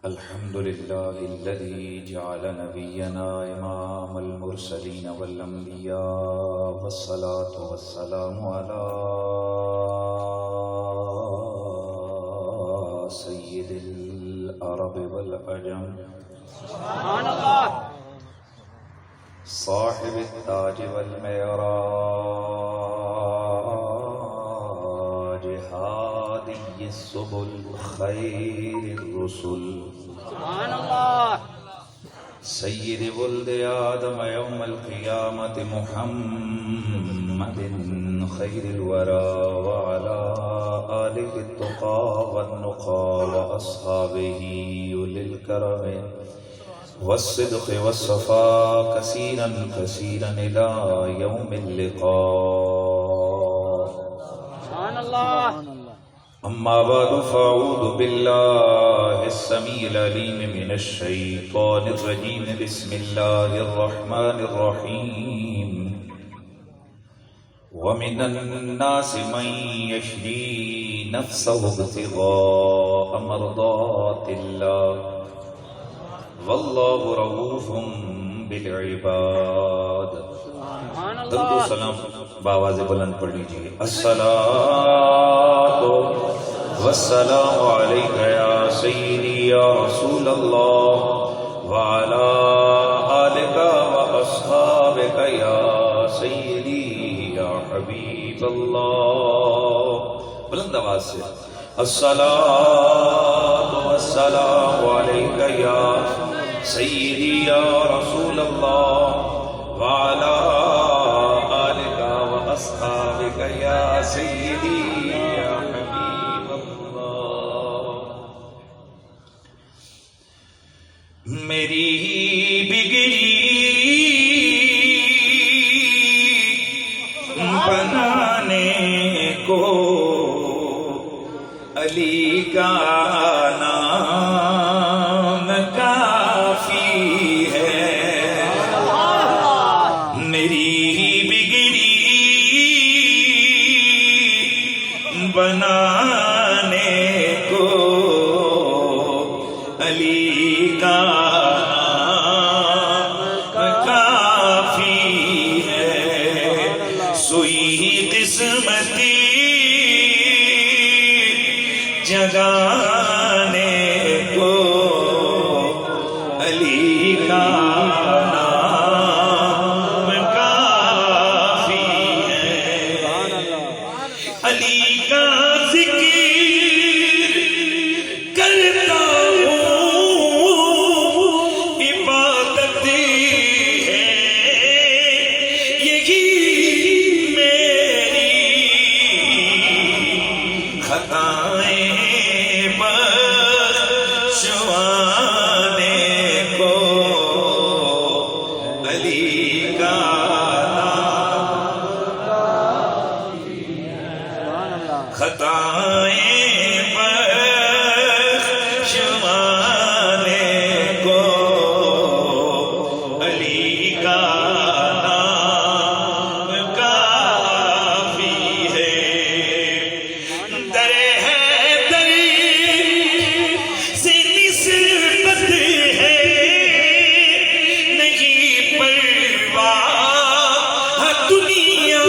الحمد لله الذي جعل نبينا إمام المرسلين والأنبياء والصلاة والسلام على سيد العرب والعجم سبحان الله صاحب التاج والمعراج هادي السبل خير الرسل سبحان الله سيد ولد آدم يوم القيامة محمد خير الورى وعلى آله التقى والنقى وأصحابه أولي الكرم والصدق والصفاء كثيرا كثيرا إلى يوم اللقاء. سبحان الله أما بعد فأعوذ بالله السميع العليم من الشيطان الرجيم. بسم الله الرحمن الرحيم. ومن الناس من يشري نفسه ابتغاء مرضات الله واللہ رؤوف بالعباد. سبحان درود و الله سلام بآواز بلند پڑھ لیجیے. الصلاۃ والسلام علیک یا سیدی یا رسول اللہ وعلی آلک واصحابک یا سیدی یا حبیب اللہ. بلند آواز سے الصلاۃ والسلام علیک یا سیدی یا رسول اللہ وعلی آلک واصحابک یا سیدی یا حبیب اللہ. میری بگڑی بنانے کو علی کا نام کافی ہے. میری بگڑی بنانے کو علی کا نام کافی ہے. سوئی قسمتی جگانے کو علی کا نام کافی ہے. علی کا ذکر کرتا ہوں عبادت ہے. یہی میری خطائیں بخشوانے کو علی کا خطائیں بخشوانے کو علی کا نام کافی ہے. در حیدر سے نسبت ہے نہیں پرواہ دنیا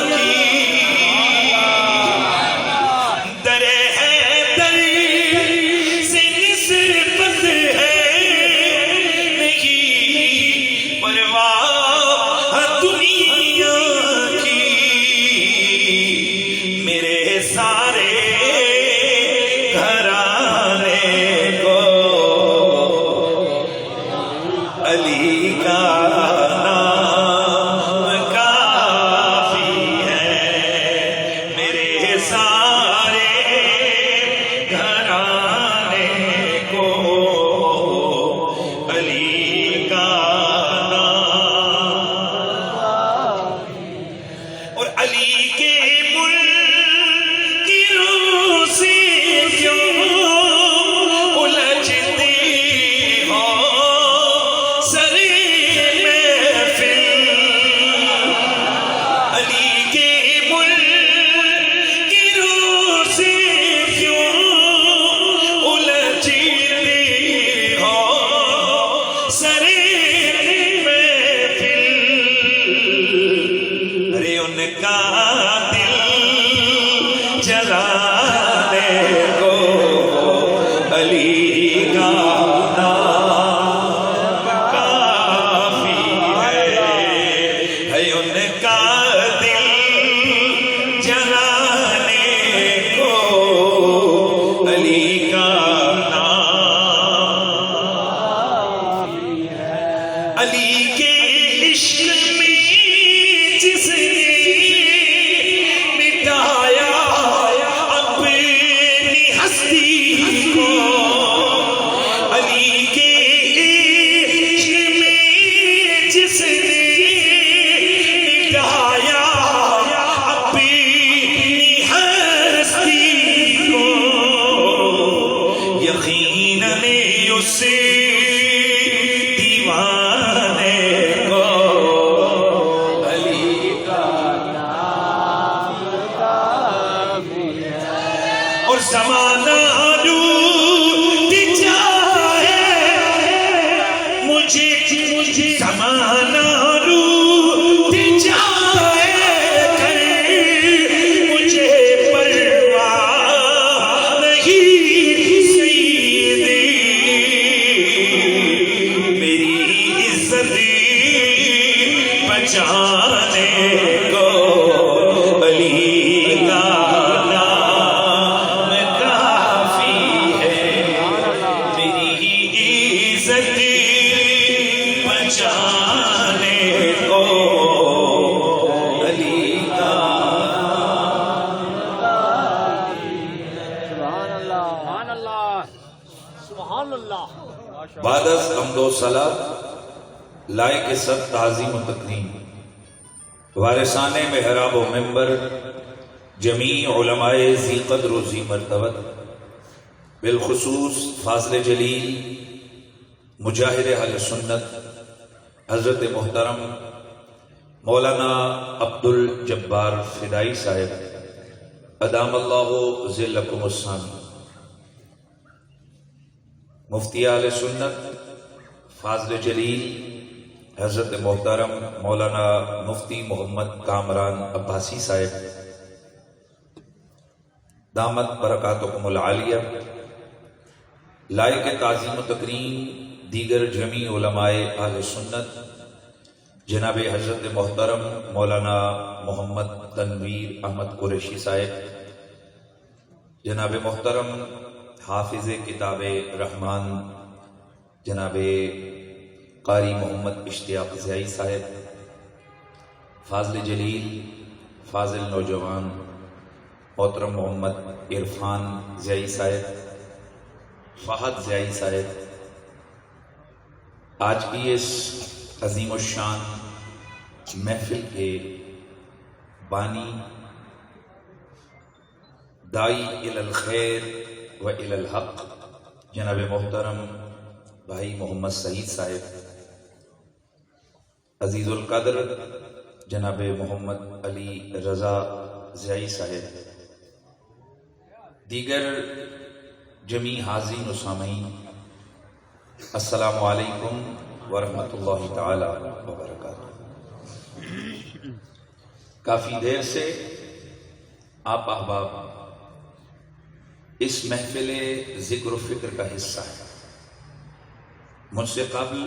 کی. در چلانے کو علی کا نام کافی ہے ان کا دل جلانے کو علی کا نام علی کے عشق میں جس نے مٹایا اپنی ہستی کو علی کے عشق میں جس نے مٹایا اپنی ہستی کو یقیناً اسے دیوانے کو علی کا اور زمانہ لوٹ جائے مجھے زمانہ لوٹ جائے مجھے پرواہ نہیں سیدی میری عزت بچانے کو علی کا نام کافی ہے میری عزت بچانے کو علی کا سبحان اللہ سبحان اللہ بعد از حمد و صلاۃ لائق سب تعظیم و تکریم وارثان محراب و منبر جمیع علماء ذی قدر و ذی مرتبت بالخصوص فاضل جلیل مجاہد اہل سنت حضرت محترم مولانا عبد الجبار فدائی صاحب ادام اللہ ذلکم الثانی مفتی اہل سنت فاضل جلیل حضرت محترم مولانا مفتی محمد کامران عباسی صاحب دامت برکاتکم العالیہ لائق تعظیم و تکریم دیگر جمیع علماء اہل سنت جناب حضرت محترم مولانا محمد تنویر احمد قریشی صاحب جناب محترم حافظ کتاب رحمان جناب قاری محمد اشتیاق ضیائی صاحب فاضل جلیل فاضل نوجوان محترم محمد عرفان ضیائی صاحب فہد ضیائی صاحب آج کی اس عظیم الشان محفل کے بانی دائی الی الخیر و الی الحق جناب محترم بھائی محمد سعید صاحب عزیز القدر جناب محمد علی رضا ضیائی صاحب دیگر جمیع حاضرین و سامعین السلام علیکم ورحمۃ اللہ تعالی وبرکاتہ کافی دیر سے آپ احباب اس محفل ذکر و فکر کا حصہ ہے مجھ سے قبل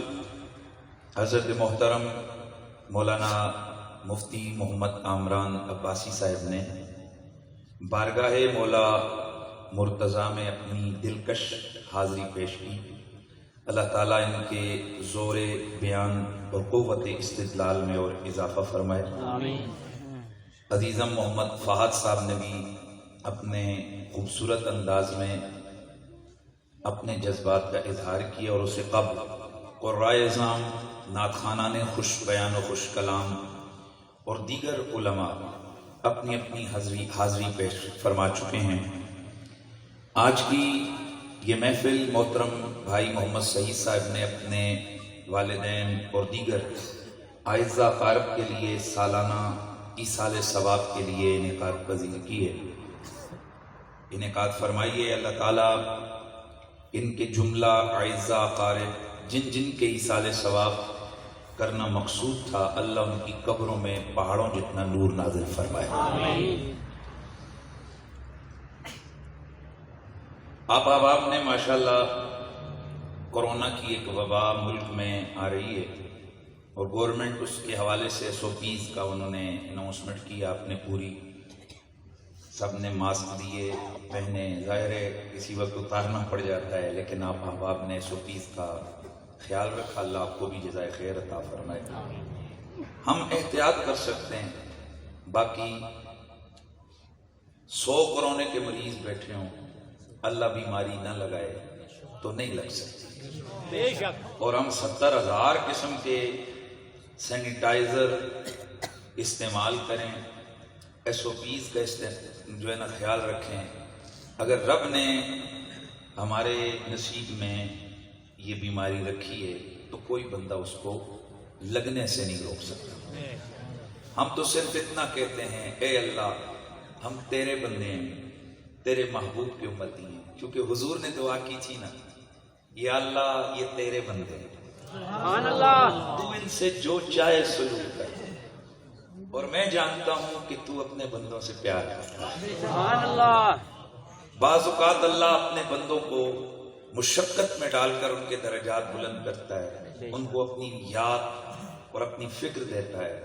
حضرت محترم مولانا مفتی محمد کامران عباسی صاحب نے بارگاہ مولا مرتضیٰ میں اپنی دلکش حاضری پیش کی اللہ تعالیٰ ان کے زور بیان اور قوت استدلال میں اور اضافہ فرمائے آمین عزیزم محمد فہد صاحب نے بھی اپنے خوبصورت انداز میں اپنے جذبات کا اظہار کیا اور اسے قبل قرائے اعظام نعت خوانان خوش بیان و خوش کلام اور دیگر علماء اپنی اپنی حاضری پیش فرما چکے ہیں آج کی یہ محفل محترم بھائی محمد سعید صاحب نے اپنے والدین اور دیگر اعزاء اقارب کے لیے سالانہ ایصال ثواب کے لیے انعقاد پذیر کی ہے انعقاد فرمائیے اللہ تعالیٰ ان کے جملہ اعزاء اقارب جن جن کے ایصال ثواب کرنا مقصود تھا اللہ ان کی قبروں میں پہاڑوں جتنا نور نازل فرمائے آپ احباب نے ماشاءاللہ کورونا کی ایک وبا ملک میں آ رہی ہے اور گورنمنٹ اس کے حوالے سے SOPs کا انہوں نے اناؤنسمنٹ کیا، آپ نے پوری سب نے ماسک دیے پہنے، ظاہر ہے کسی وقت اتارنا پڑ جاتا ہے، لیکن آپ احباب نے SOPs کا خیال رکھا، اللہ آپ کو بھی جزائے خیر عطا فرمائے۔ ہم احتیاط کر سکتے ہیں، باقی 100 کورونا کے مریض بیٹھے ہوں، اللہ بیماری نہ لگائے تو نہیں لگ سکتی، بے شک۔ اور ہم 70,000 قسم کے سینیٹائزر استعمال کریں، SOPs کا جو ہے نا خیال رکھیں۔ اگر رب نے ہمارے نصیب میں یہ بیماری رکھی ہے تو کوئی بندہ اس کو لگنے سے نہیں روک سکتا۔ ہم تو صرف اتنا کہتے ہیں، اے اللہ ہم تیرے بندے ہیں، تیرے محبوب کی امتی ہیں، کیونکہ حضور نے دعا کی تھی نا، یا اللہ یہ تیرے بندے ہیں، سبحان اللہ۔ تو ان سے جو چاہے سلوک کر، اور میں جانتا ہوں کہ تو اپنے بندوں سے پیار کرتا ہے۔ سبحان اللہ۔ بعض اوقات اللہ اپنے بندوں کو مشقت میں ڈال کر ان کے درجات بلند کرتا ہے، ان کو اپنی یاد اور اپنی فکر دیتا ہے۔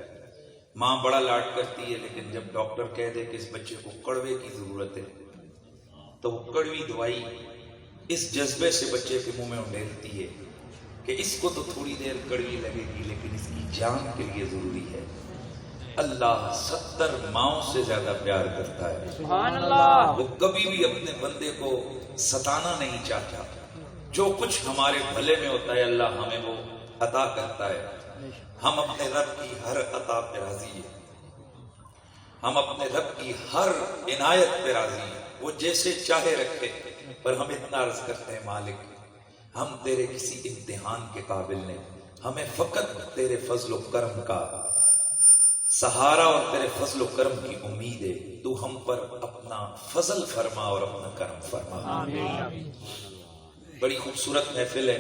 ماں بڑا لاڈ کرتی ہے، لیکن جب ڈاکٹر کہہ دے کہ اس بچے کو کڑوے کی ضرورت ہے تو وہ کڑوی دوائی اس جذبے سے بچے کے منہ میں انڈیلتی ہے کہ اس کو تو تھوڑی دیر کڑوی لگے گی لیکن اس کی جان کے لیے ضروری ہے۔ اللہ 70 ماؤں سے زیادہ پیار کرتا ہے، سبحان اللہ۔ وہ کبھی بھی اپنے بندے کو ستانا نہیں چاہتا، جو کچھ ہمارے بھلے میں ہوتا ہے اللہ ہمیں وہ عطا کرتا ہے۔ ہم اپنے رب کی ہر عطا پہ راضی ہیں، ہم اپنے رب کی ہر عنایت پہ راضی ہیں، وہ جیسے چاہے رکھے، پر ہم اتنا عرض کرتے ہیں مالک ہم تیرے کسی امتحان کے قابل نہیں، ہمیں فقط تیرے فضل و کرم کا سہارا اور تیرے فضل و کرم کی امید ہے، تو ہم پر اپنا فضل فرما اور اپنا کرم فرما۔ آمین۔ بڑی خوبصورت محفل ہے،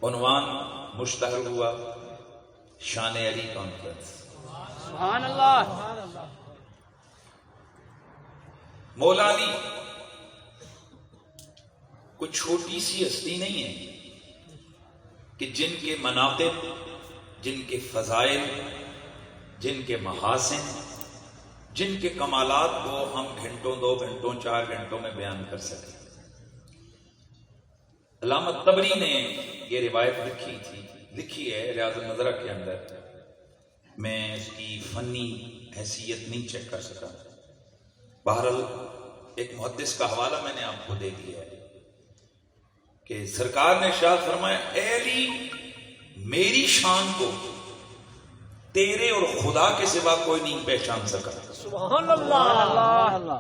عنوان مشتہر ہوا شان علی کانفرنس۔ سبحان اللہ۔ مولا علی کوئی چھوٹی سی ہستی نہیں ہے کہ جن کے مناقب، جن کے فضائل، جن کے محاسن، جن کے کمالات کو ہم گھنٹوں، 2 گھنٹوں، 4 گھنٹوں میں بیان کر سکیں۔ علامہ طبری نے یہ روایت لکھی ہے ریاض النظرہ کے اندر، میں اس کی فنی حیثیت نہیں چیک کر سکا، بہرحال ایک محدث کا حوالہ میں نے آپ کو دے دیا ہے کہ سرکار نے ارشاد فرمایا، اے علی میری شان کو تیرے اور خدا کے سوا کوئی نہیں پہچان سکا، سبحان اللہ۔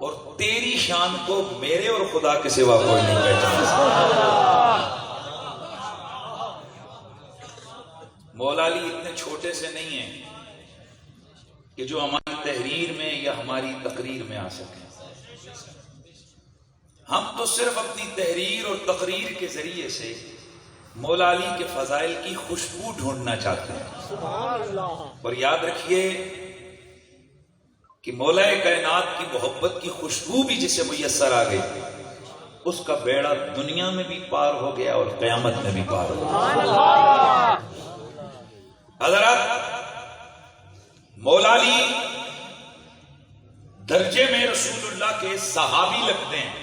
اور تیری شان کو میرے اور خدا کے سوا کوئی نہیں پہچان سکا۔ مولا علی اتنے چھوٹے سے نہیں ہیں کہ جو ہماری تحریر میں یا ہماری تقریر میں آ سکیں، ہم تو صرف اپنی تحریر اور تقریر کے ذریعے سے مولا علی کے فضائل کی خوشبو ڈھونڈنا چاہتے ہیں۔ سبحان اللہ۔ اور یاد رکھیے کہ مولا کائنات کی محبت کی خوشبو بھی جسے میسر آ گئی، اس کا بیڑا دنیا میں بھی پار ہو گیا اور قیامت میں بھی پار ہو گیا۔ سبحان اللہ۔ حضرات مولا علی درجے میں رسول اللہ کے صحابی لگتے ہیں،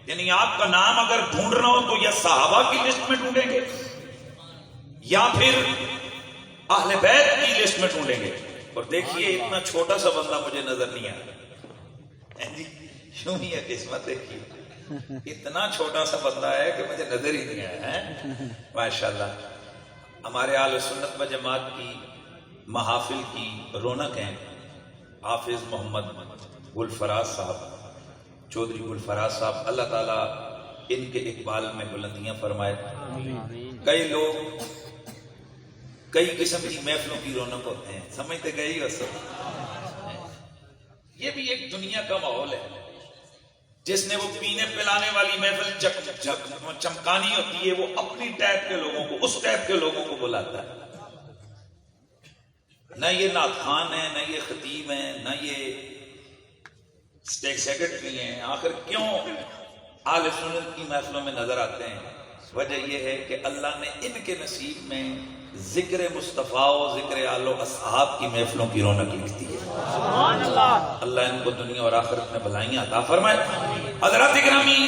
یعنی آپ کا نام اگر ڈھونڈنا ہو تو یا صحابہ کی لسٹ میں ڈھونڈیں گے یا پھر اہل بیت کی لسٹ میں ڈھونڈیں گے۔ اور دیکھیے اتنا چھوٹا سا بندہ مجھے نظر نہیں آیا، یوں ہی ہے قسمت، دیکھیے اتنا چھوٹا سا بندہ ہے کہ مجھے نظر ہی نہیں آیا ہے۔ ماشاءاللہ ہمارے اہل سنت و جماعت کی محافل کی رونق ہیں حافظ محمد گلفراز صاحب، چودھری گلفراز صاحب، اللہ تعالیٰ ان کے اقبال میں بلندیاں فرمائے۔ کئی لوگ کئی قسم کی محفلوں کی رونق ہوتے ہیں، سمجھتے گئے ہو سب، یہ بھی ایک دنیا کا ماحول ہے۔ جس نے وہ پینے پلانے والی محفل چمکانی ہوتی ہے، وہ اپنی ٹائپ کے لوگوں کو، اس ٹائپ کے لوگوں کو بلاتا ہے۔ نہ یہ نعت خوان ہے، نہ یہ خطیب ہیں، نہ یہ اسٹیٹ سیکرٹری ہیں، آخر کیوں اہل سنت کی محفلوں میں نظر آتے ہیں؟ وجہ یہ ہے کہ اللہ نے ان کے نصیب میں ذکر مصطفیٰ و ذکر آل و اصحاب کی محفلوں کی رونق لکھ دی ہے۔ سبحان اللہ۔ اللہ ان کو دنیا اور آخرت میں بھلائیاں عطا فرمائے۔ حضرات گرامی،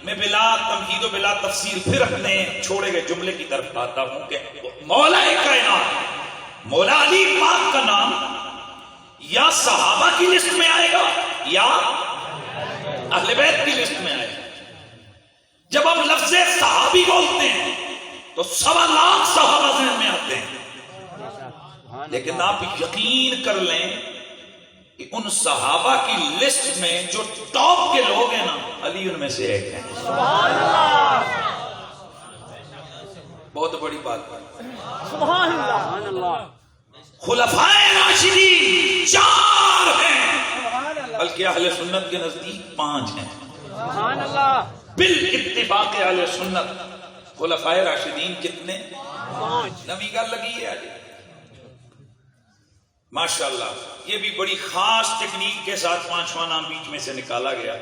میں بلا تمہید و بلا تفسیر پھر اپنے چھوڑے گئے جملے کی طرف آتا ہوں کہ مولا کائنات، مولا علی پاک کا نام یا صحابہ کی لسٹ میں آئے گا یا اہل بیت کی لسٹ میں آئے گا۔ جب ہم لفظ صحابی بولتے ہیں تو 1.25 لاکھ صحابہ ذہن میں آتے ہیں، لیکن آپ یقین کر لیں کہ ان صحابہ کی لسٹ میں جو ٹاپ کے لوگ ہیں نا، علی ان میں سے ایک ہیں۔ سبحان اللہ، بہت بڑی بات ہے۔ سبحان اللہ۔ خلفائے راشدین 4 ہیں، بلکہ اہل سنت کے نزدیک 5 ہیں۔ سبحان اللہ۔ بالاتفاق اہل سنت خلفائے راشدین کتنے؟ 5۔ نویں گل لگی ہے آج ماشاءاللہ۔ یہ بھی بڑی خاص ٹیکنیک کے ساتھ 5واں نام بیچ میں سے نکالا گیا،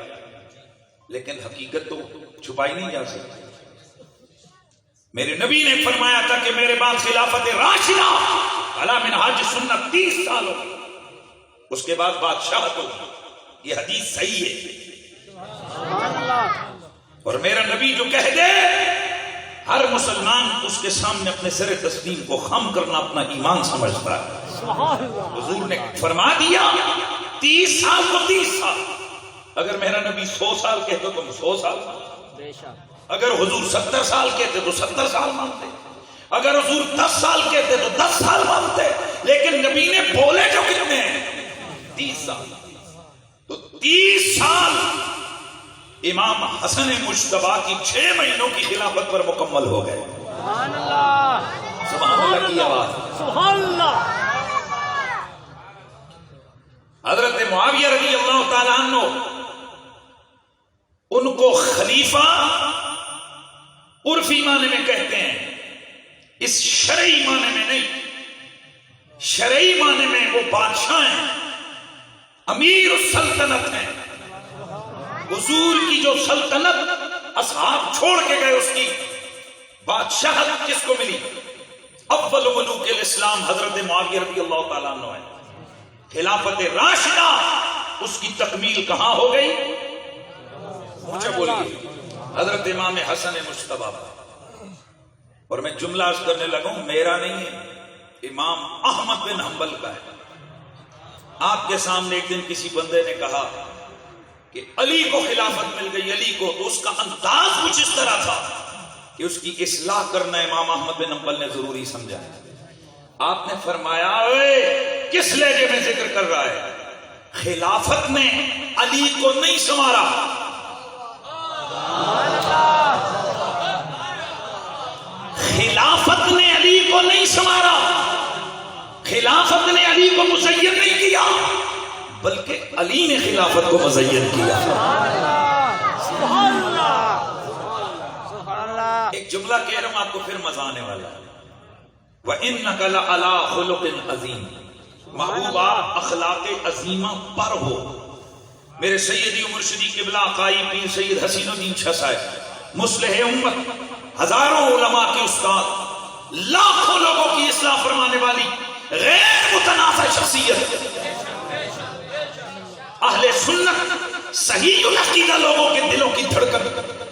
لیکن حقیقت تو چھپائی نہیں جا سکتی۔ میرے نبی نے فرمایا تھا کہ میرے بعد خلافت راشدہ علی منہاج سنت 30 سال ہو، اس کے بعد بادشاہت ہوگی۔ یہ حدیث صحیح ہے۔ سبحان اللہ۔ اور میرا نبی جو کہہ دے، ہر مسلمان اس کے سامنے اپنے سر تسلیم کو خم کرنا اپنا ایمان سمجھتا ہے۔ سبحان اللہ۔ حضور نے فرما دیا 30 سال تو 30 سال، اگر میرا نبی 100 سال کہتے تو تم 100 سال، بے شک۔ اگر حضور 70 سال کہتے تو 70 سال مانتے، اگر حضور 10 سال کہتے تو 10 سال مانتے، لیکن نبی نے بولے جو کتنے ہیں؟ 30 سال۔ تو 30 سال امام حسن مجتبیٰ کی 6 مہینوں کی خلافت پر مکمل ہو گئے۔ سبحان اللہ۔ سبحان اللہ کی آواز۔ سبحان اللہ۔ حضرت معاویہ رضی اللہ تعالیٰ عنہ، ان کو خلیفہ عرفی معنی میں کہتے ہیں، اس شرعی معنی میں نہیں۔ شرعی معنی میں وہ بادشاہ ہیں، امیر السلطنت ہیں۔ حضور کی جو سلطنت اصحاب چھوڑ کے گئے، اس کی بادشاہت کس کو ملی؟ اول ملوک الاسلام حضرت معاویہ رضی اللہ تعالیٰ عنہ ہے۔ خلافت راشدہ اس کی تکمیل کہاں ہو گئی؟ مجھے بولیے، حضرت امام حسن مجتبیٰ۔ اور میں جملہ عرض کرنے لگا ہوں، میرا نہیں ہے، امام احمد بن حنبل کا ہے۔ آپ کے سامنے ایک دن کسی بندے نے کہا کہ علی کو خلافت مل گئی، علی کو، تو اس کا انداز کچھ اس طرح تھا کہ اس کی اصلاح کرنا امام احمد بن حنبل نے ضروری سمجھا۔ آپ نے فرمایا، اے کس لہجے میں ذکر کر رہا ہے؟ خلافت نے علی کو نہیں سنوارا، خلافت نے علی کو نہیں سنوارا، خلافت نے علی کو مزین نہیں کیا، بلکہ علی نے خلافت کو مزین کیا۔ سبحان اللہ۔ سبحان اللہ۔ ایک جملہ کہہ رہا ہوں آپ کو، پھر مزہ آنے والا ہے۔ وَإِنَّكَ لَعَلَىٰ خُلُقٍ عَظِيمٍ، محبوبہ اخلاق عظیمہ پر ہو۔ میرے سیدی و مرشدی قبلہ آقائی پیر سید حسین الدین شاہ صاحب، مصلح امت، ہزاروں علماء کے استاد، لاکھوں لوگوں کی اصلاح فرمانے والی غیر متنازع شخصیت، اہل سنت صحیح العقیدہ لوگوں کے دلوں کی دھڑکن،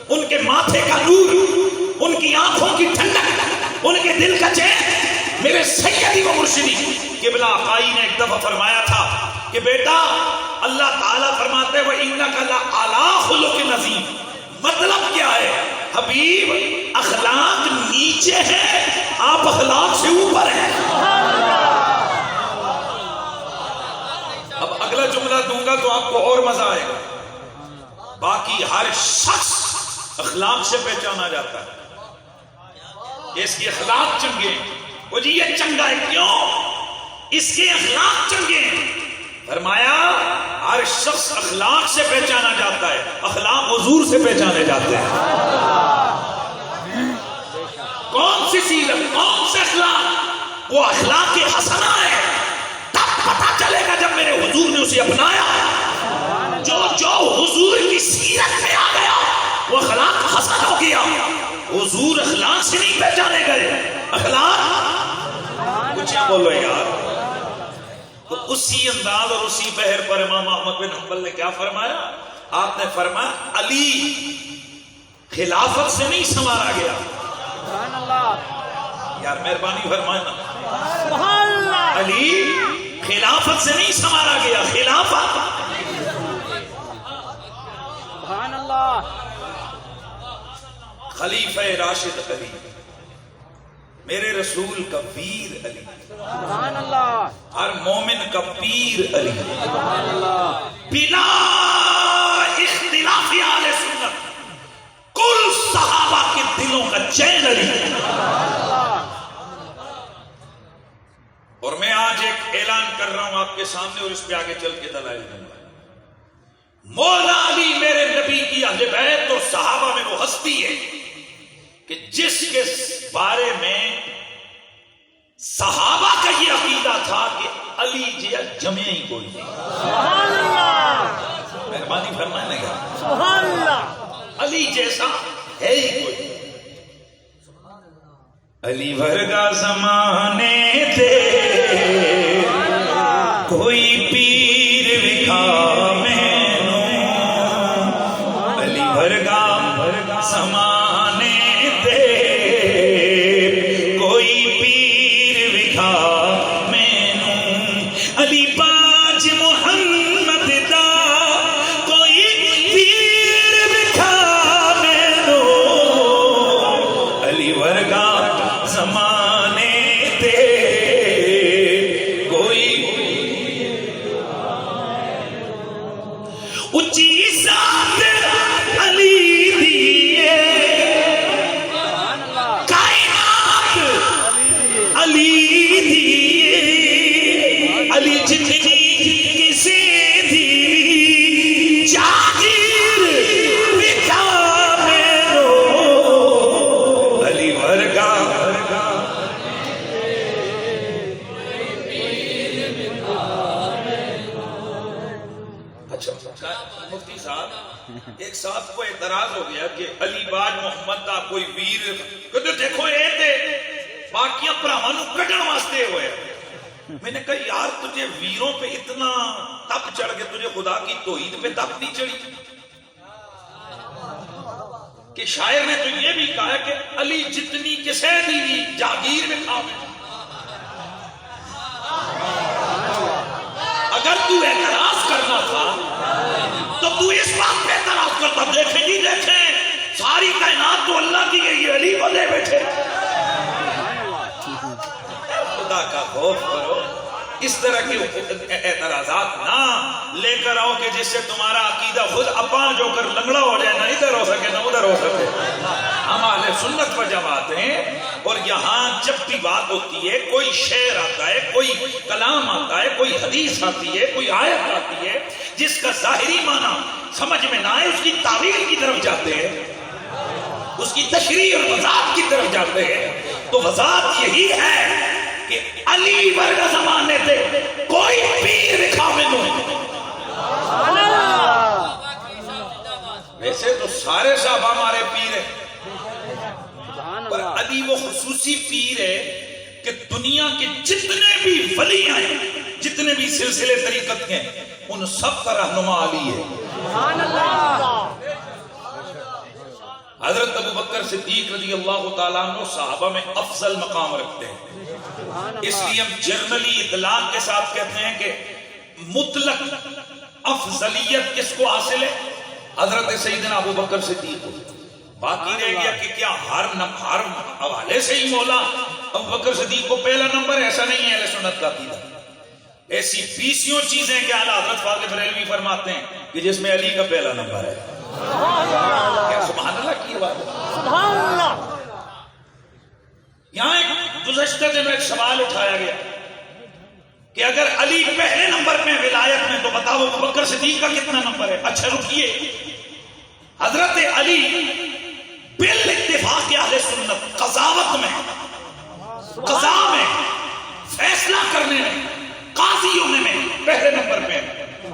ان کے ماتھے کا نور، ان کی آنکھوں کی ٹھنڈک، ان کے دل کا چین۔ میرے سیدی و مرشدی قبلہ آقائی نے ایک دفعہ فرمایا تھا کہ بیٹا، اللہ تعالیٰ فرماتے ہیں وَإِنَّكَ لَعَلَىٰ خُلُقٍ عَظِيمٍ، مطلب کیا ہے؟ حبیب اخلاق نیچے ہے، آپ اخلاق سے اوپر ہیں۔ اب اگلا جملہ دوں گا تو آپ کو اور مزہ آئے گا۔ باقی ہر شخص اخلاق سے پہچانا جاتا ہے، اس کے اخلاق چنگے، وہ جی یہ چنگا ہے، کیوں؟ اس کے اخلاق چنگے ہیں۔ فرمایا ہر شخص اخلاق سے پہچانا جاتا ہے، اخلاق حضور سے پہچانے جاتے ہیں۔ کون سی سیرت، کون سے اخلاق؟ وہ اخلاق حسنہ ہے، تب پتہ چلے گا جب میرے حضور نے اسے اپنایا۔ حضور اخلاق سے نہیں پہچانے گئے؟ اخلاق کچھ بولو یار. تو اسی انداز اور اسی بحر پر امام احمد بن حنبل نے کیا فرمایا؟ آپ نے فرمایا علی خلافت سے نہیں سنوارا گیا. سبحان اللہ. یار مہربانی فرمانا. سبحان اللہ. علی خلافت سے نہیں سنوارا گیا. خلافت سبحان اللہ. خلیفہ راشد علی، میرے رسول کا ویر علی، سبحان اللہ. ہر مومن کا پیر علی، سبحان اللہ. بلا اختلاف اہل سنت کل صحابہ کے دلوں کا چین علی. اور میں آج ایک اعلان کر رہا ہوں آپ کے سامنے اور اس پہ آگے چل کے دلائل دوں گا. مولا علی میرے نبی کی اہل بیت اور صحابہ میں وہ ہستی ہے کہ جس کے بارے میں صحابہ کا یہ عقیدہ تھا کہ علی جی جمع ہی کوئی نہیں. سبحان اللہ. مہربانی فرمائے گا. سبحان اللہ. علی جیسا ہے ہی کوئی. علی ورگا زمانے تھے کوئی پیر وکھا مینو. علی ورگا زمانے تھے کوئی پیر وکھا مینو. علی باج محمد دا کوئی پیر وکھا مینو. علی ورگا زمانے تے کوئی اچھی ذات علی دیے کائنات علی دیے. علی جتنی کسی دی جاگیر بکھا میرو. علی ورگا مفتی صاحب ایک صاحب کو اعتراض ہو گیا کہ علی باج محمد کا کوئی ویر کہتے دیکھو اے تے باقیاں بھراواں نوں کڈن واسطے ہوئے. میں نے کہا یار تجھے ویروں پہ اتنا تپ چڑھ گیا, تجھے خدا کی توحید پہ تپ نہیں چڑھی؟ کہ شاعر نے تو یہ بھی کہا کہ علی جتنی کسے دی جاگیر میں کھاوے. اگر تو اعتراض کرنا تھا تو تو اس بات پہ اعتراض کرتا. دیکھیں جی دیکھیں ساری کائنات تو اللہ کی گئی ہے, علی کو دے بیٹھے. خدا کا خوف کرو. اس طرح کے اعتراضات نہ لے کر آؤ کہ جس سے تمہارا عقیدہ خود اپان جو کر لنگڑا ہو جائے, نہ ادھر ہو سکے نہ ادھر ہو سکے. ہم اہل سنت پر جماعت ہیں اور یہاں جب بھی بات ہوتی ہے کوئی شعر آتا ہے, کوئی کلام آتا ہے, کوئی حدیث آتی ہے, کوئی آیت آتی ہے جس کا ظاہری معنی سمجھ میں نہ آئے, اس کی تعویل کی طرف جاتے ہیں, اس کی تشریح اور وضاحت کی طرف جاتے ہیں. تو وضاحت یہی ہے کہ علی ورگا زمانے تھے کوئی پیر دکھاوے نہیں. ویسے تو سارے صحابہ ہمارے پیر ہیں, پر علی وہ خصوصی پیر ہے کہ دنیا کے جتنے بھی ولی ہیں, جتنے بھی سلسلے طریقت ہیں, ان سب کا رہنما علی ہے. سبحان اللہ. حضرت ابو بکر صدیق رضی اللہ تعالیٰ عنہ صحابہ میں افضل مقام رکھتے ہیں. اس لیے ہم جرنلی اطلاق کے ساتھ کہتے ہیں کہ مطلق افضلیت کس کو حاصل ہے؟ حضرت سیدنا ابو بکر صدیق کو. باقی رہ گیا کہ کیا ہر حوالے سے ہی مولا ابو بکر صدیق کو پہلا نمبر, ایسا نہیں ہے اہل سنت کا عقیدہ. ایسی 20 چیزیں کہ اعلیٰ حضرت فاضل بریلوی فرماتے ہیں کہ جس میں علی کا پہلا نمبر ہے. کیا سبحان اللہ کی بات ہے. سبحان اللہ. یہاں ایک گزشتہ دن ایک سوال اٹھایا گیا کہ اگر علی پہلے نمبر پہ ولایت میں تو بتاؤ ابو بکر صدیق کا کتنا نمبر ہے؟ اچھا رکیے, حضرت علی بال اتفاق اہل سنت قضاوت میں, قضا میں, فیصلہ کرنے میں, قاضی ہونے میں پہلے نمبر پہ.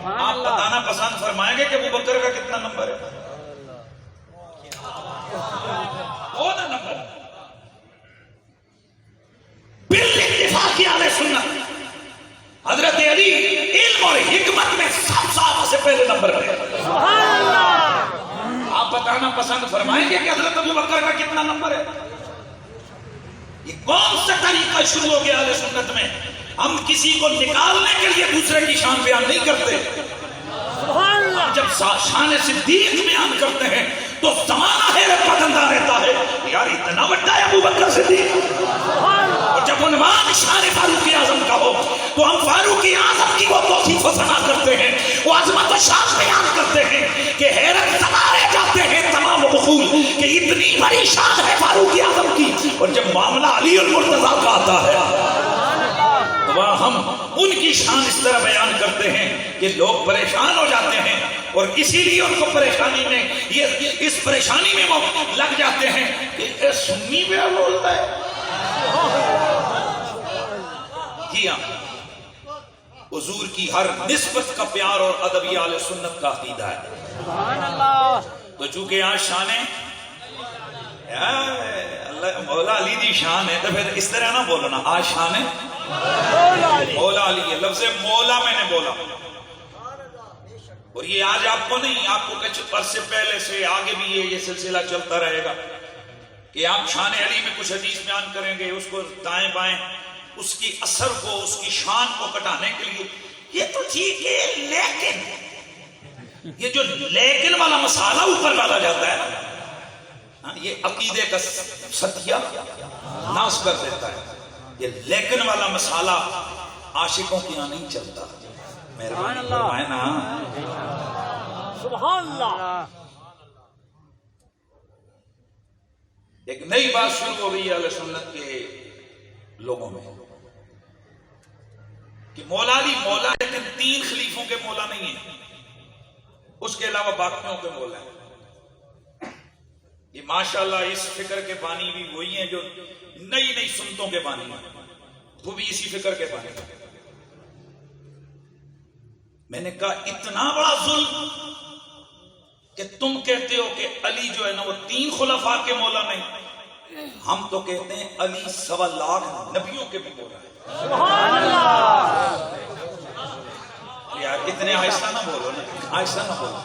آپ بتانا پسند فرمائیں گے کہ ابو بکر کا کتنا نمبر ہے؟ وہ نمبر پسند فرمائیں گے کہ حضرت ابو بکر کا کتنا نمبر ہے؟ یہ کون سا طریقہ شروع ہو گیا اہل سنت میں؟ ہم کسی کو نکالنے کے لیے دوسرے کی شان بیان نہیں کرتے. جب شان صدیق بیان کرتے ہیں تو زمانہ حیرت پسندہ رہتا ہے، یار اتنا بڑا ہے ابو بکر صدیق. اور جب عنوان شان فاروق اعظم کا ہو تو ہم فاروق اعظم کی وہ توصیف و ثنا کرتے ہیں، وہ عظمت و شان بیان کرتے ہیں کہ حیرت زدہ رہ جاتے ہیں تمام بخول کہ اتنی بڑی شان ہے فاروق اعظم کی. اور جب معاملہ علی المرتضیٰ کا آتا ہے وہاں ہم ان کی شان اس طرح بیان کرتے ہیں کہ لوگ پریشان ہو جاتے ہیں، اور اسی لیے ان کو پریشانی میں اس پریشانی میں وہ لگ جاتے ہیں کہ اے سنی پہ بولتا ہے. جی ہاں، حضور کی ہر نسبت کا پیار اور ادب یہ اہل سنت کا عقیدہ ہے. تو چونکہ آج شان ہے اللہ مولا علی دی شان ہے، تو پھر اس طرح نہ بولنا آج شان ہے مولا علی ہے. لفظ مولا میں نے بولا، اور یہ آج آپ کو نہیں، آپ کو کچھ عرصے پہلے سے آگے بھی یہ سلسلہ چلتا رہے گا کہ آپ شان علی میں کچھ حدیث بیان کریں گے، اس کو دائیں بائیں اس کی اثر کو، اس کی شان کو کٹانے کے لیے. یہ تو ٹھیک ہے، لیکن یہ جو لیکن والا مسئلہ اوپر ڈالا جاتا ہے یہ عقیدے کا ستیہ ناس کر دیتا ہے. یہ لیکن والا مسئلہ عاشقوں کے یہاں نہیں چلتا. مہربانی فرمائے نا. سبحان اللہ. ایک نئی بات شروع ہو گئی ہے اہل سنت کے لوگوں میں کہ مولا علی مولا ہے، لیکن 3 خلیفوں کے مولا نہیں ہیں، اس کے علاوہ باقیوں کے مولا ہیں. یہ ماشاءاللہ اس فکر کے بانی بھی وہی ہیں جو نئی نئی سنتوں کے بانی ہیں، وہ بھی اسی فکر کے بانی ہیں. میں نے کہا اتنا بڑا ظلم کہ تم کہتے ہو کہ علی جو ہے نا وہ 3 خلفاء کے مولا نہیں، ہم تو کہتے ہیں علی 1.25 لاکھ نبیوں کے بھی مولا ہے. سبحان اللہ. یار اتنے آہستہ نہ بولو نا، آہستہ نہ بولو.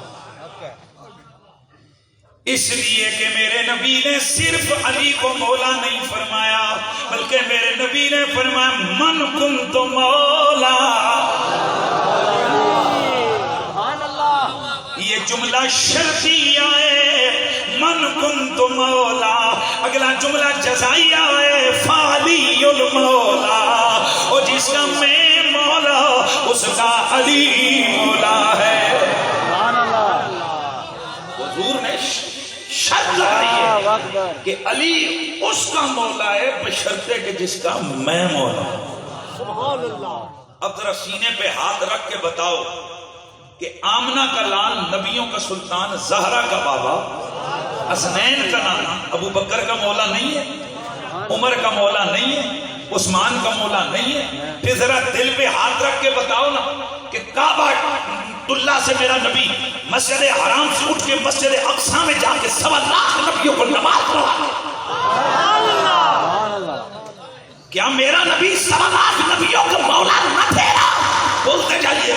اس لیے کہ میرے نبی نے صرف علی کو مولا نہیں فرمایا، بلکہ میرے نبی نے فرمایا من کنت مولا. یہ جملہ شرطیہ ہے، من کنت مولا. اگلا جملہ جزائیہ ہے، فعلی المولا. اور جس کا میں مولا اس کا علی مولا ہے. حضور نے شرط لگائی ہے کہ علی اس کا مولا ہے بشرطے کہ جس کا میں مولا ہوں. سبحان اللہ. اب ذرا سینے پہ ہاتھ رکھ کے بتاؤ کہ آمنہ کا لال نبیوں کا سلطان، زہرا کا بابا، حسنین کا نانا ابو بکر کا مولا نہیں ہے، عمر کا مولا نہیں ہے، عثمان کا مولا نہیں ہے. پھر ذرا دل پہ ہاتھ رکھ کے بتاؤ نا کہ کعبہ اللہ سے میرا نبی مسجد حرام سے اٹھ کے مسجد اقصی میں جا کے 1.25 لاکھ نبیوں کو نماز پڑھا. کیا میرا نبی 1.25 لاکھ نبیوں کا مولا نہ تھا؟ بولتے جائیے.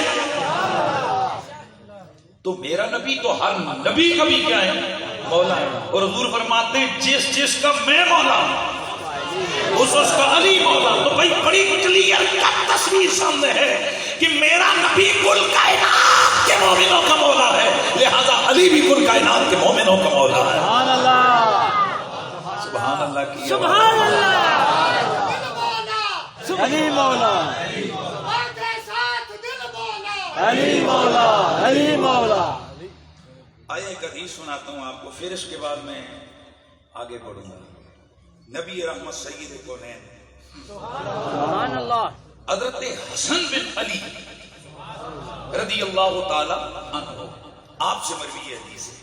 تو میرا نبی تو ہر نبی کا بھی کیا ہے مولا ہے. اور حضور فرماتے ہیں جس جس کا میں مولا اس کا علی مولا. تو بھائی بڑی کلیئر کٹ تصویر سامنے ہے کہ میرا نبی کل کائنات کے مومنوں کا مولا ہے، لہذا علی بھی کل کائنات کے مومنوں کا مولا ہے. سبحان اللہ. سبحان اللہ کی سبحان اللہ. علی مولا، علی مولا، علی مولا. آئے ایک حدیث سناتا ہوں آپ کو، پھر اس کے بعد میں آگے بڑھوں گا. نبی رحمت سید کونین سبحان اللہ. حضرت حسن بن علی رضی اللہ تعالی عنہ آپ سے مروی حدیث ہے.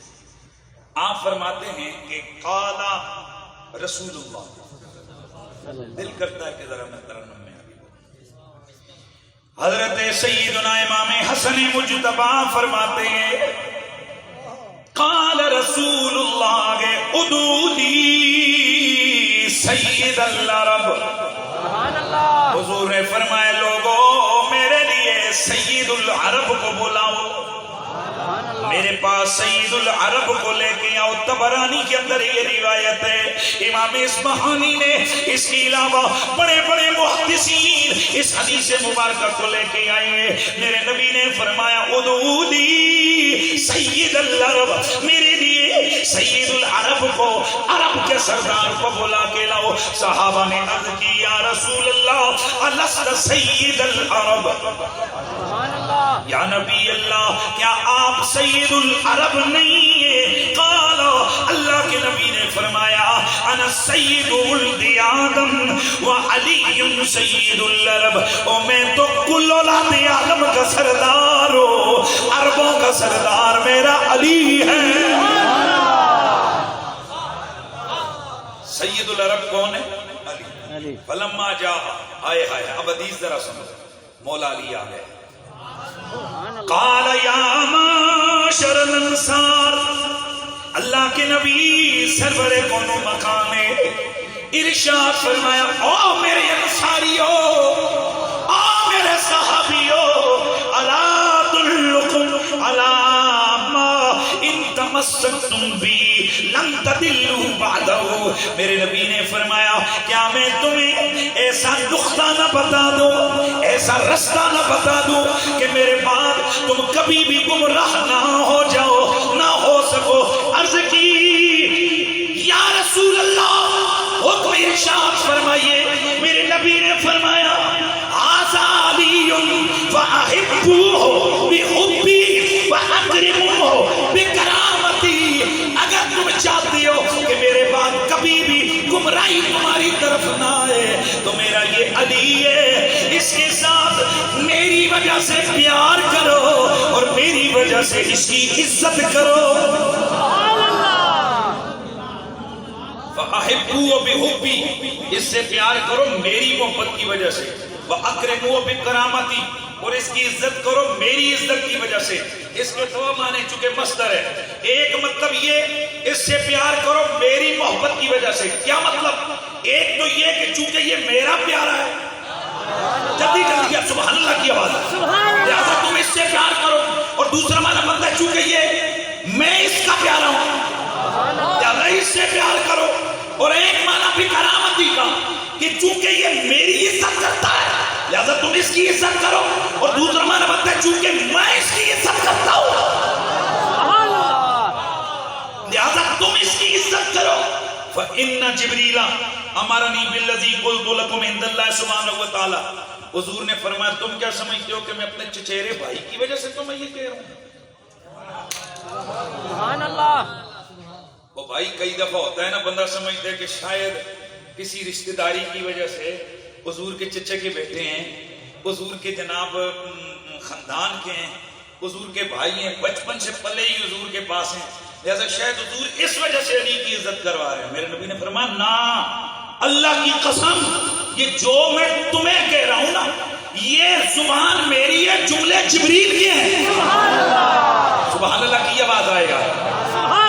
آپ فرماتے ہیں کہ قال رسول اللہ. دل کرتا ہے کہ ذرا میں ترنم میں آگے بڑھوں. حضرت سیدنا امام حسن مجتبی فرماتے ہیں قال رسول اللہ ادعونی سید العرب. سبحان اللہ. حضور نے فرمایا لوگوں میرے لیے سید العرب کو بلاؤ. میرے پاس سید العرب کو لے کے آؤ. طبرانی کے اندر یہ روایت ہے. امام اصفہانی نے اس کے علاوہ بڑے بڑے محدثین اس حدیث مبارکہ کو لے کے آئے ہیں. میرے نبی نے فرمایا ادعو لی سید العرب, میرے لیے سید العرب کو, عرب کے سردار کو بلا کے لاؤ. صحابہ نے عرض کی یا رسول اللہ الست سید العرب, یا نبی اللہ کیا آپ سید العرب نہیں ہیں؟ قال, اللہ کے نبی نے فرمایا انا سید ولد آدم و علی سید العرب, اور میں تو کل اولاد آدم کا سردار ہوں, عربوں کا سردار میرا علی ہے. سید العرب کون ہے؟ علی. فلما جا, آئے ہائے, اب حدیث ذرا سنو, مولا علی آ گئے. قال یا معاشر الانصار, اللہ کے نبی سرور کونو مقام ارشاد فرمایا او میرے انصاریو, او میرے صحابیو, الا ادلکم علی ما ان تمسکتم بی لن تدلوا بعدہ. میرے نبی نے فرمایا کیا میں تمہیں ایسا نقطہ نہ بتا دوں, ایسا رستہ نہ بتا دوں کہ میرے بعد تم کبھی بھی گمراہ نہ ہو جاؤ, نہ ہو سکو. عرض کی یا رسول اللہ حکم ارشاد فرمائیے. میرے نبی نے فرمایا ھذا علی فاحبوہ بحبی واکرموہ بکرامتی. اگر تم چاہتے ہو کہ میرے بعد کبھی بھی گمراہی تمہاری طرف نہ آئے تو میرا یہ علی ہے, اس کے ساتھ میری وجہ سے پیار کرو اور میری وجہ سے اس کی عزت کرو. فَأَحِبُّوا بِحُبِّي, اس سے پیار کرو میری محبت کی وجہ سے. وَأَكْرِمُوا بِكَرَامَتِي, اور اس کی عزت کرو میری عزت کی وجہ سے. اس کے دو معنی چونکہ مصدر ہے. ایک مطلب یہ اس سے پیار کرو میری محبت کی وجہ سے. کیا مطلب؟ ایک تو یہ کہ چونکہ یہ میرا پیارا ہے, جلدی جلدی کیا سبحان اللہ کی آواز, لہذا تم اس سے پیار کرو. اور دوسرا معنی بنتا ہے چونکہ یہ میں اس کا پیارا ہوں لہذا اس سے پیار کرو. اور ایک معنی بھی کرامتی کا کہ چونکہ یہ میری عزت کرتا ہے لہذا تم اس کی عزت کرو. اور دوسرا معنی بنتا ہے چونکہ میں اس کی عزت کرتا ہوں لہذا تم اس کی عزت کرو. فَإِنَّ جِبْرِيلَ أَمَرَنِي بِالَّذِي قُلْتُ لَكُمْ عِندَ اللَّهِ سُبْحَانَهُ وَتَعَالَى. حضور نے فرمایا تم کیا سمجھتے ہو کہ میں اپنے چچیرے بھائی کی وجہ سے تمہیں یہ کہہ رہا ہوں؟ سبحان اللہ. وہ بھائی کئی دفعہ ہوتا ہے نا, بندہ سمجھتا ہے کہ شاید کسی رشتہ داری کی وجہ سے حضور کے چچے کے بیٹے ہیں, حضور کے جناب خاندان کے ہیں, حضور کے بھائی ہیں, بچپن سے پلے ہی حضور کے پاس ہیں, لہذا شاید حضور اس وجہ سے علی کی عزت کروا رہے ہیں. میرے نبی نے فرمایا نا, اللہ کی قسم یہ جو میں تمہیں کہہ رہا ہوں نا یہ زبان میری ہے, جملے جبریل کے ہیں. سبحان اللہ کی آواز آئے گا.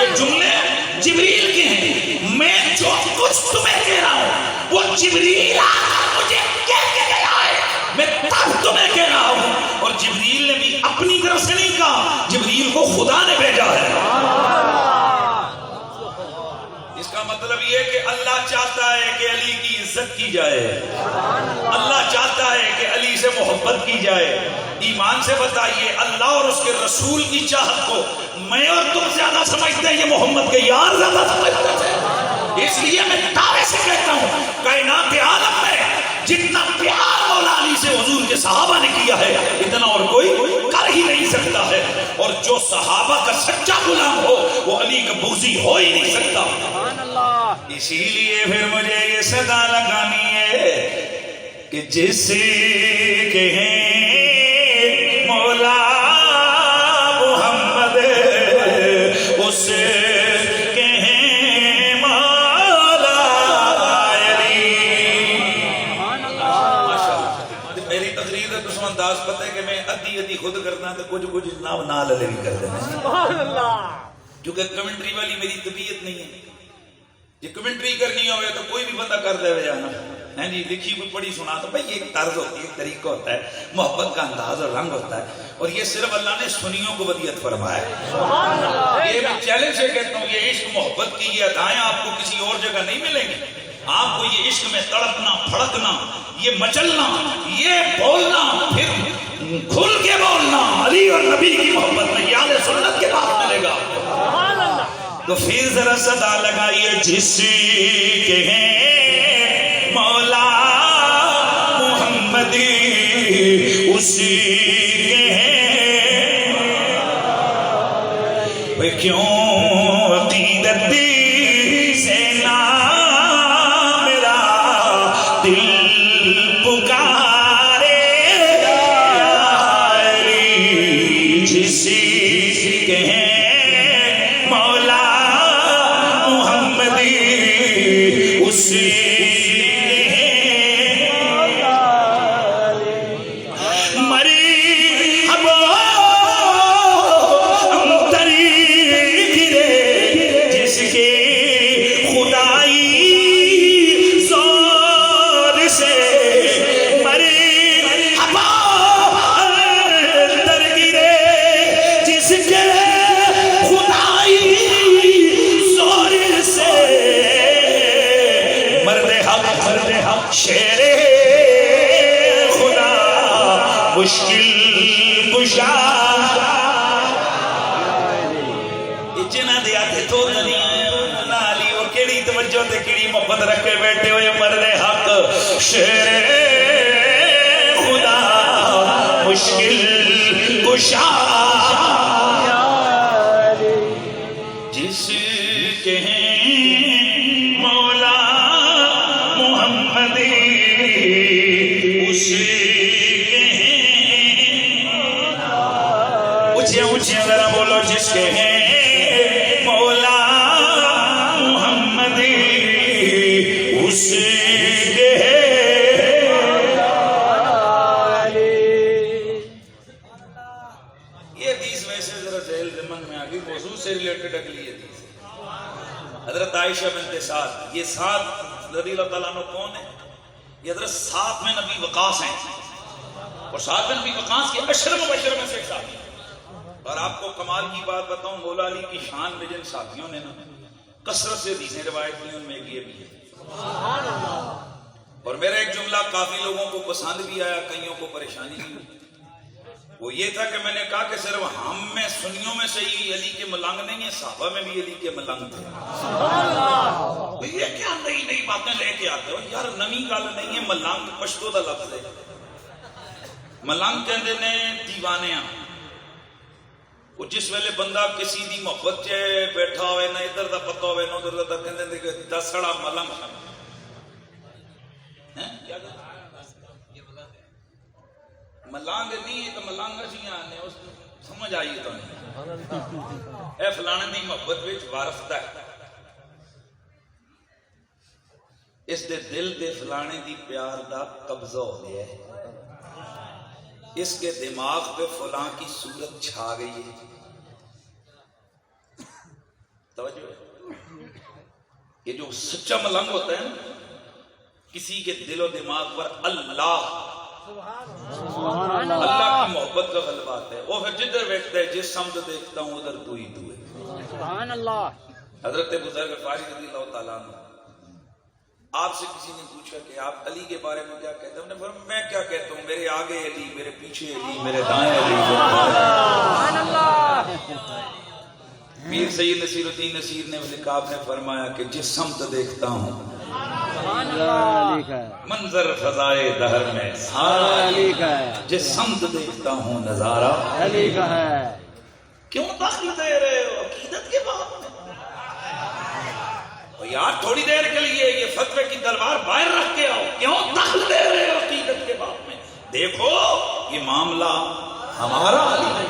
یہ جملے جبریل کے ہیں. میں جو کچھ تمہیں کہہ رہا ہوں وہ جبریل مجھے کہہ کے گیا ہے, میں تب تمہیں کہہ رہا ہوں. اور جبریل نے بھی اپنی طرف سے نہیں کہا, جبریل کو خدا نے بھیجا ہے. اس کا مطلب یہ کہ اللہ چاہتا ہے کہ علی کی عزت کی جائے, اللہ چاہتا ہے کہ علی سے محبت کی جائے. ایمان سے بتائیے اللہ اور اس کے رسول کی چاہت کو میں اور تم زیادہ سمجھتے ہیں, یہ محمد کے یار زیادہ سمجھتے ہیں. اس لیے میں دعوے سے کہتا ہوں کائنات عالم میں جتنا پیار مولا علی سے حضور کے صحابہ نے کیا ہے اتنا اور کوئی کر ہی نہیں سکتا ہے. اور جو صحابہ کا سچا غلام ہو وہ علی کا بغضی ہو ہی نہیں سکتا. اسی لیے پھر مجھے یہ صدا لگانی ہے کہ جس کے ہیں مولا محمد اس کے ہیں مولا علی. میری تقریر ہے تو انداز پتہ ہے کہ میں ادھی خود کرنا تو کچھ جناب نہ لے بھی کر دینا, کیونکہ کمنٹری والی میری طبیعت نہیں ہے. یہ کمنٹری کرنی ہوئے تو کوئی بھی بندہ کر دے جانا. ہیں جی لکھی کوئی پڑھی سنا تو بھائی ایک طرز ہوتی ہے، ایک طریقہ ہوتا ہے، محبت کا انداز اور رنگ ہوتا ہے، اور یہ صرف اللہ نے سنیوں کو ودیعت فرمایا ہے۔ یہ میں چیلنج سے کہتا ہوں، یہ عشق محبت کی یہ ادائیں آپ کو کسی اور جگہ نہیں ملیں گی۔ آپ کو یہ عشق میں تڑپنا، پھڑکنا، یہ مچلنا، یہ بولنا، پھر کھل کے بولنا علی اور نبی کی محبت میں، یہ اہل سنت کے پاس ملے گا۔ تو پھر ذرا صدا لگائیے، جس کے ہیں مولا محمد اسی کے ہیں، وہ کیوں عقیدت سے نہ میرا دل پکارے، جس کے ہیں مولا اسی مری تری گرے، جس کے خدائی زور سے مری تر گرے، جس کے خدائی زور سے شیر خدا مشکل کشا، جنہ دیا تھے تو نالی وہ کیڑی توجہ تے کیڑی محبت رکھ کے بیٹھے ہوئے مرد حق، شیر خدا مشکل کشا، جس کے اونچے ذرا بولو، جس کے ہیں مولا محمد اس کے ہیں۔ یہ حدیث ویسے ذرا ذہن ضمن میں آگئی، موضوع سے ریلیٹڈ اگلی حدیث ہے۔ حضرت عائشہ بنت سعد، یہ سعد رضی اللہ تعالیٰ عنہ کون ہے؟ یہ حضرت سعد میں نبی وقاص ہیں، اور سعد میں نبی وقاص کے عشر مبشر میں سے ایک ساتھی۔ اور آپ کو کمال کی بات بتاؤں، مولا علی کی شان میں جن ساتھیوں نے نا کثرت سے حدیثیں روایت کی، ان میں ایک یہ بھی ہے۔ اور میرا ایک جملہ کافی لوگوں کو پسند بھی آیا، کئیوں کو پریشانی بھی ہوئی۔ وہ یہ تھا کہ میں نے کہا کہ صرف ہم میں سنیوں میں سے ہی علی کے ملنگ نہیں ہیں، صحابہ میں بھی علی کے ملنگ تھے۔ یہ کیا نئی نئی باتیں لے کے آتے ہو یار، نمی گل نہیں ہے۔ ملنگ پشتو دا لفظ ہے، ملنگ کہندے نے دیوانیاں، وہ جس ویلے بندہ کسی دی محبت چ بیٹھا ہوئے، نہ ادھر دا پتہ ہوئے نہ ادھر دا، کہندے نے کہ دسڑا ملنگ ہے۔ کیا ملانگ نہیں تو ملانگ جیاں نے، اس سمجھ آئی تو نہیں، اے فلانے دی محبت وچ وارفتہ ہے، اس دے دل دے فلانے دی پیار دا قبضہ ہو گیا ہے، اس کے دماغ پہ فلاں کی صورت چھا گئی ہے۔ توجہ ہے، یہ جو سچا ملنگ ہوتا ہے نا، کسی کے دل و دماغ پر اللہ کی محبت کا غلبہ آتا ہے، وہ پھر جدھر دیکھتا ہے، جس سمت دیکھتا ہوں ادھر تو ہی تو ہے۔ سبحان اللہ۔ حضرت بزرگ فارغ رضی اللہ تعالیٰ عنہ، آپ سے کسی نے پوچھا کہ آپ علی کے بارے میں کیا کہتے ہیں؟ نے فرمایا میں کیا کہتا ہوں، میرے آگے علی، میرے پیچھے علی، میرے دائیں علی۔ سبحان اللہ۔ میر سید نصیر الدین نصیر نے لکھا، آپ نے فرمایا کہ جس سمت دیکھتا ہوں منظر فضائے دہر میں سارا علی کا ہے، جس سمت دیکھتا ہوں نظارہ علی کا ہے۔ کیوں دخل دے رہے ہو عقیدت کے بات میں؟ یار تھوڑی دیر کے لیے یہ فتوے کی تلوار باہر رکھ کے آؤ، کیوں دخل دے رہے ہو عقیدت کے بات میں؟ دیکھو یہ معاملہ ہمارا علی ہے۔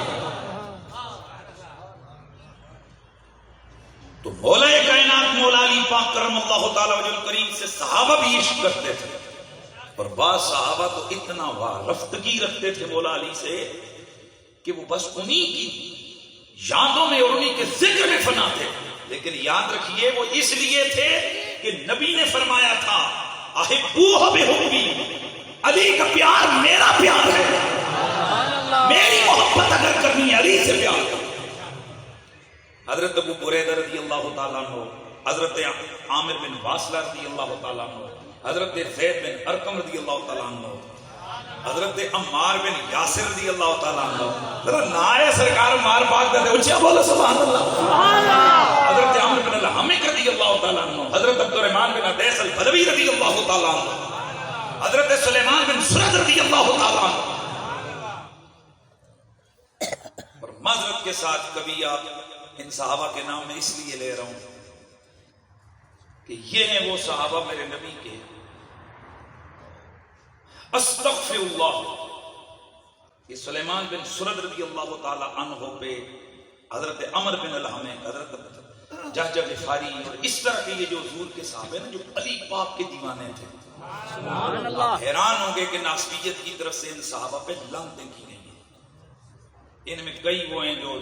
تو مولا کائنات مولا علی پاک کرم اللہ تعالی وجہ الکریم سے صحابہ بھی عشق کرتے تھے، اور بعض صحابہ تو اتنا وارفتگی رکھتے تھے مولا علی سے کہ وہ بس انہی کی یادوں میں اور انہی کے ذکر میں فنا تھے۔ لیکن یاد رکھیے وہ اس لیے تھے کہ نبی نے فرمایا تھا احبوہ بحبی، علی کا پیار میرا پیار ہے، میری محبت اگر کرنی ہے علی سے پیار کرو۔ حضرت ابو بریدہ رضی اللہ تعالیٰ عنہ، حضرت عامر بن واصلہ رضی اللہ تعالیٰ عنہ، حضرت زید بن ارقم رضی اللہ تعالیٰ عنہ، حضرت عمار بن یاسر رضی اللہ تعالیٰ عنہ، ذرا نائے سرکار عمار پاک دے اچھا بولو سبحان اللہ، حضرت عامر بن الحمق رضی اللہ تعالیٰ عنہ، حضرت عبد الرحمن بن عدیس البدوی رضی اللہ تعالیٰ عنہ، حضرت سلیمان بن سرد رضی اللہ تعالیٰ عنہ۔ اور معذرت کے ساتھ کبھی آپ ان صحابہ کے نام میں اس لیے لے رہا ہوں کہ یہ ہیں وہ صحابہ میرے نبی کے، استغفر اللہ، یہ سلیمان بن سرد رضی اللہ تعالی عنہ پہ حضرت عمر بن الحمق، حضرت جہجہ غفاری اور اس طرح کے یہ جو حضور کے صحابہ ہیں جو علی پاک کے دیوانے تھے، سبحان اللہ، حیران ہوں گے کہ ناسبیت کی طرف سے ان صحابہ پہ لعنتیں کی گئی ہیں۔ ان میں کئی وہ ہیں جو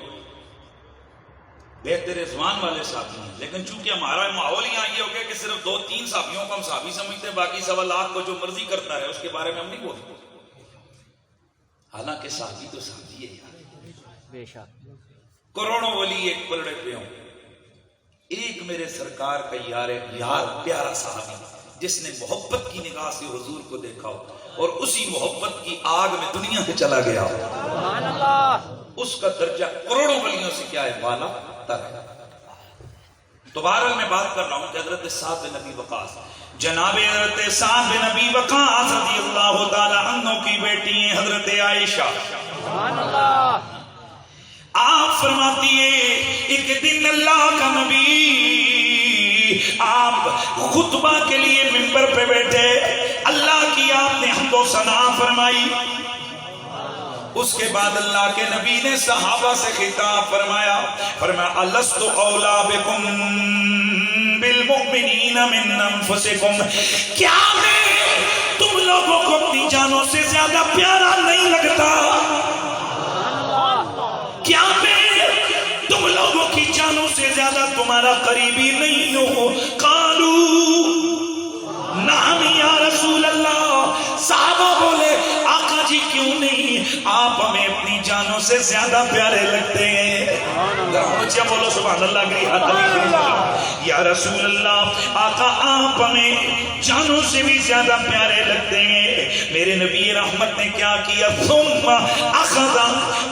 بہتر رضوان والے صحابی ہیں، لیکن چونکہ ہمارا ماحول یہاں یہ ہو گیا کہ صرف 2-3 صحابیوں کو ہم صحابی سمجھتے ہیں، باقی 1.25 کو جو مرضی کرتا ہے اس کے بارے میں ہم نہیں بولتے، حالانکہ صحابی تو صحابی ہے یار، بے شک، کروڑوں ولی ایک پلڑے پہ ہوں، ایک میرے سرکار کا یار پیارا صحابی جس نے محبت کی نگاہ سے حضور کو دیکھا ہو اور اسی محبت کی آگ میں دنیا سے چلا گیا ہو، سبحان اللہ، اس کا درجہ کروڑوں ولیوں سے کیا ہے، بالا تر ہے۔ تو بہرحال میں بات کر رہا ہوں کہ حضرت سعد بن ابی وقاص، جناب حضرت سعد بن ابی وقاص رضی اللہ تعالی عنہ کی بیٹی ہیں حضرت عائشہ، سبحان اللہ، آپ فرماتی ہیں ایک دن اللہ کا نبی آپ خطبہ کے لیے منبر پہ بیٹھے، اللہ کی آپ نے حمد و ثنا فرمائی، اس کے بعد اللہ کے نبی نے صحابہ سے خطاب فرمایا الست اولا بکم بالمؤمنین من انفسکم، کیا میں تم لوگوں کو اپنی جانوں سے زیادہ پیارا نہیں لگتا؟ کیا میں تم لوگوں کی جانوں سے زیادہ تمہارا قریبی نہیں ہوں؟ قالو نعم یا رسول اللہ، صحابہ بولے آقا جی کیوں نہیں، آپ ہمیں اپنی جانوں سے زیادہ پیارے لگتے ہیں۔ ذرا بولو سبحان اللہ، یا رسول اللہ آقا آپ ہمیں جانوں سے بھی زیادہ پیارے لگتے ہیں۔ میرے نبی رحمت نے کیا کیا، ثم اخذ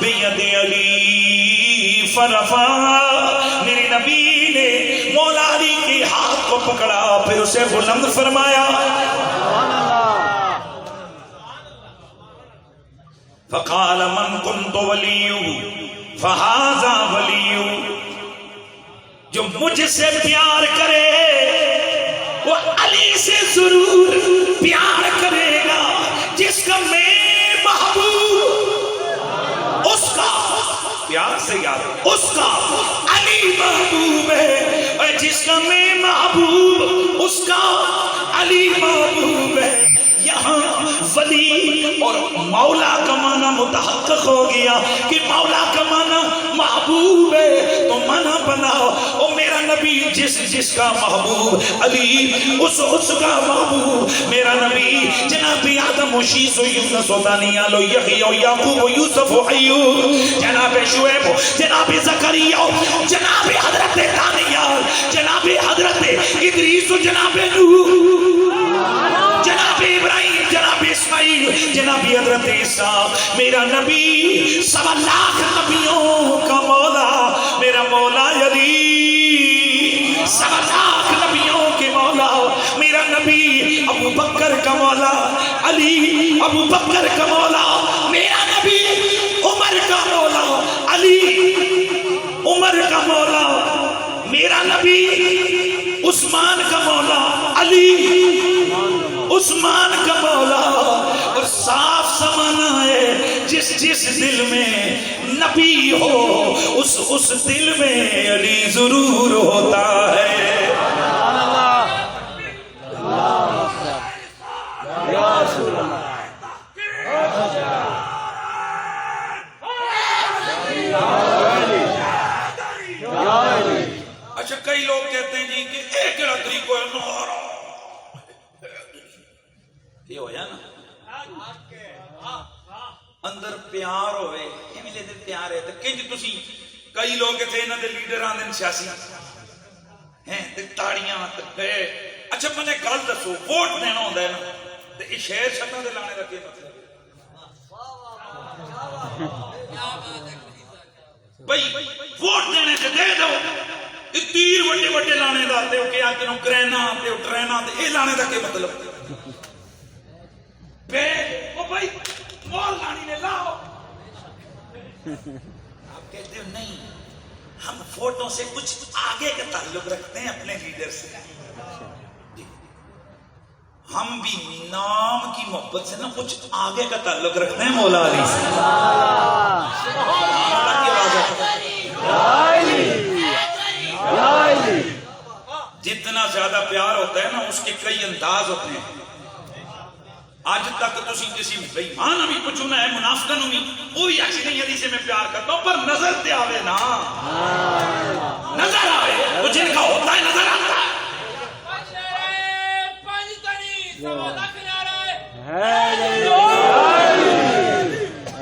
بید علی فرفع، میرے نبی نے مولا علی کے ہاتھ کو پکڑا پھر اسے بلند فرمایا، فقال من كنت ولي فهذا ولي، جو مجھ سے پیار کرے وہ علی سے ضرور پیار کرے گا، جس کا میں محبوب اس کا پیار سے یاد اس کا علی محبوب ہے، اور جس کا میں محبوب اس کا علی محبوب ہے۔ یہاں ولی اور مولا کا معنی متحقق ہو گیا کہ مولا کا معنی محبوب ہے، تو معنی بناؤ او میرا نبی جس کا محبوب علی اس کا محبوب میرا نبی جناب آدم و شیس و یونس و دانیال و یحیی و یعقوب و یوسف و ایوب، جناب شعیب، جناب زکریا، جناب حضرت دانیال، جناب حضرت ادریس و جناب نوح، جناب ابراہیم، جناب اسماعیل، جناب حضرت عیسیٰ، میرا نبی 1.25 نبیوں کا مولا، میرا مولا علی 1.25 نبیوں کے مولا، میرا نبی ابو بکر کا مولا علی، ابو بکر کا مولا میرا نبی، عمر کا مولا علی، عمر کا مولا میرا نبی، عثمان کا مولا علی، عثمان کا مولا۔ اور صاف سمانا ہے جس دل میں نبی ہو اس دل میں علی ضرور ہوتا ہے۔ اچھا کئی لوگ کہتے ہیں جی کہ ایک طریقہ ہے نعرہ یہ ہویا نا اندر پیار ہوئے ایویں دے پیار ہے تے کنج تسی کئی لوگ تے انہاں دے لیڈر آندے سیاسی ہیں تے تاڑیاں تے گئے اچھا میں نے گل دسو ووٹ دینا ہوندا ہے نا تے یہ شہر چھٹاں دے لانے دا کی مطلب ہے بھائی ووٹ دینے سے دے دو یہ تیر وڈے وڈے لانے دا تے کہ آ کے نو کرینا تے ٹرینا تے اے لانے دا کی مطلب بے او بھائی مول لانی نے لاؤ آپ کہتے ہو نہیں ہم ووٹوں سے کچھ آگے کا تعلق رکھتے ہیں اپنے لیڈر سے ہم بھی نام کی محبت سے نا کچھ آگے کا تعلق رکھتے ہیں مولا علی سے جتنا زیادہ پیار ہوتا ہے نا اس کے کئی انداز ہوتے ہیں آج تک تسی کسی بےمان بھی پوچھو نا ہے منافقن بھی وہی اچھی نہیں علی سے میں پیار کرتا ہوں پر نظر تے آوے نا نظر آوے تو جن کا ہوتا ہے نظر آتا ہے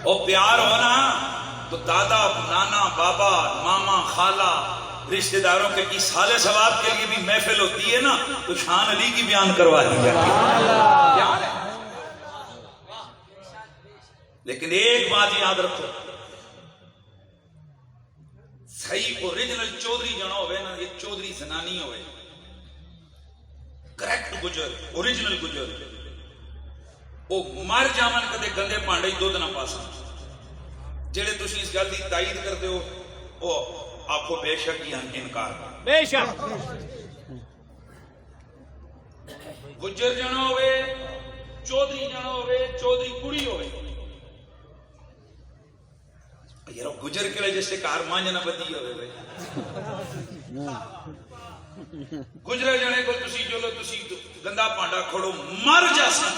او پیار ہونا تو دادا نانا بابا ماما خالہ رشتہ داروں کے کی سالے ثواب کے لیے بھی محفل ہوتی ہے نا تو شان علی کی بیان کروا دی جاتی ہے لیکن ایک بات یاد رکھو صحیح اوریجنل چودھری جنا ہوئے نا یہ چودھری زنانی ہوئے کریکٹ گجر اوریجنل گجر وہ مر جامن کدے گندے پانڈے ہی دودھ نہ پاسا جڑے تسی اس گل دی تائید کرتے ہو وہ آپ کو بے شک ہی انکار بے شک گجر جنا ہوئے چودھری جنا ہوئے چودھری کڑی ہوئے یار گجر کے لئے جیسے کار مانجنا بدی ہوئے گجرے جانے کو تسی جو لو تسی گندہ پانڈا کھوڑو مر جاسا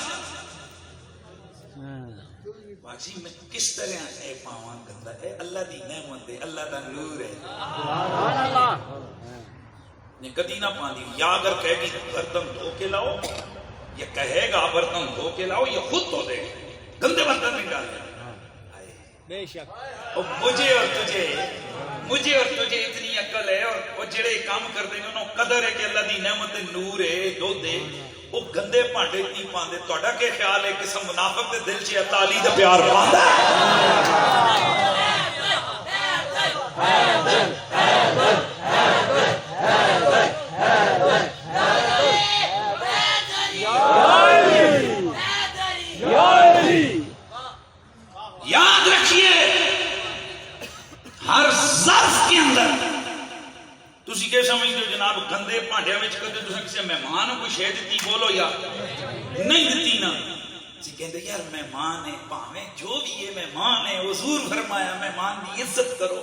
باجی میں کس طرح اے پاوان گندہ ہے اللہ دی نعمت ہے اللہ دا نور ہے نے کدی نہ پاندی یا اگر کہے گی برتن دھو کے لاؤ یا کہے گا برتن دھو کے لاؤ یا خود دھو دے گندے برتن نہیں ڈال دے بے شک مجھے اور تجھے اتنی عقل ہے اور وہ جڑے کام کرتے ہیں انہوں قدر ہے کہ اللہ دی نعمت نور ہے دو دے وہ گندے پانڈے نہیں پاندے توڑا کے خیال ہے کہ سب منافق دے دل سے تعالی دا پیار پاندا یاد رکھیے ہر ظرف کے اندر تسی کہ سمجھتے ہو جناب گندے پانڈیاں وچ کدے تسی کسی مہمان کو شے دتی بولو یا نہیں دتی نا سی کہندے یار مہمان ہے پاویں جو بھی ہے مہمان ہے حضور فرمایا مہمان کی عزت کرو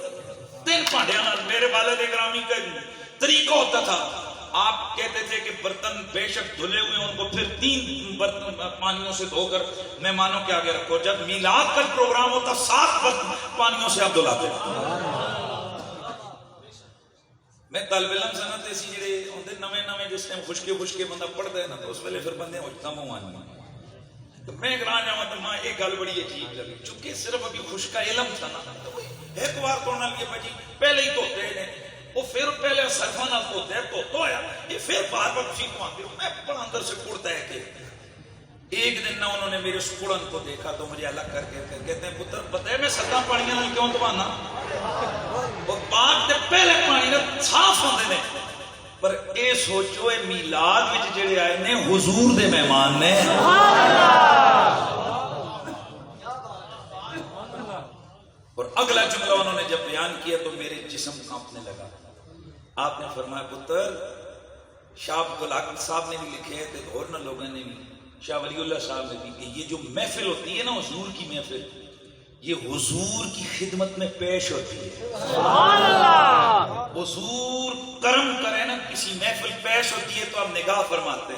تین پانڈیاں نال میرے والد گرامی کا طریقہ ہوتا تھا آپ کہتے تھے کہ برتن بے شک دھلے ہوئے ان کو پھر 3 برتن پانیوں سے دھو کر مہمانوں کے آگے رکھو جب میلاد کا پروگرام ہوتا 7 برتن پانیوں سے آپ دھلاتے میں طالب علم سنت ایسی جڑے ہوندے نویں جس ٹائم خشکے بندہ پڑھتا ہے نا تو اس ویلے پھر بندے ہوتا موان تو میں گراں جاواں تو ماں ایک گل بڑی عجیب لگی چونکہ صرف ابھی خشکا علم تھا نا تو ایک بار تو نال یہ بجی پہلے ہی دھوتے ہیں وہ پھر پہلے سرفا نال دھوتے ہیں تو آیا یہ پھر بار اسی کو آتے میں بڑا اندر سے کڑتا ہے کہ ایک دن نہ انہوں نے میرے سکڑن کو دیکھا تو مجھے الگ کر کے کہتے ہیں پتر پتہ ہے میں سدا پانیاں نال کیوں دھوانا وہ پاک تے پہلے پانی نال صاف ہوندے نے پر اے سوچو اے میلاد وچ جڑے آئے نے حضور دے مہمان نے سبحان اللہ اور اگلا جملہ انہوں نے جب بیان کیا تو میرے جسم کانپنے لگا آپ نے فرمایا پتر شاہ عبدالعاقل صاحب نے بھی لکھے تھے اور نہ لوگوں نے بھی شاہ ولی اللہ صاحب نے بھی کہ یہ جو محفل ہوتی ہے نا حضور کی محفل یہ حضور کی خدمت میں پیش ہوتی ہے سبحان اللہ حضور کرم کرے نا کسی محفل پیش ہوتی ہے تو آپ نگاہ فرماتے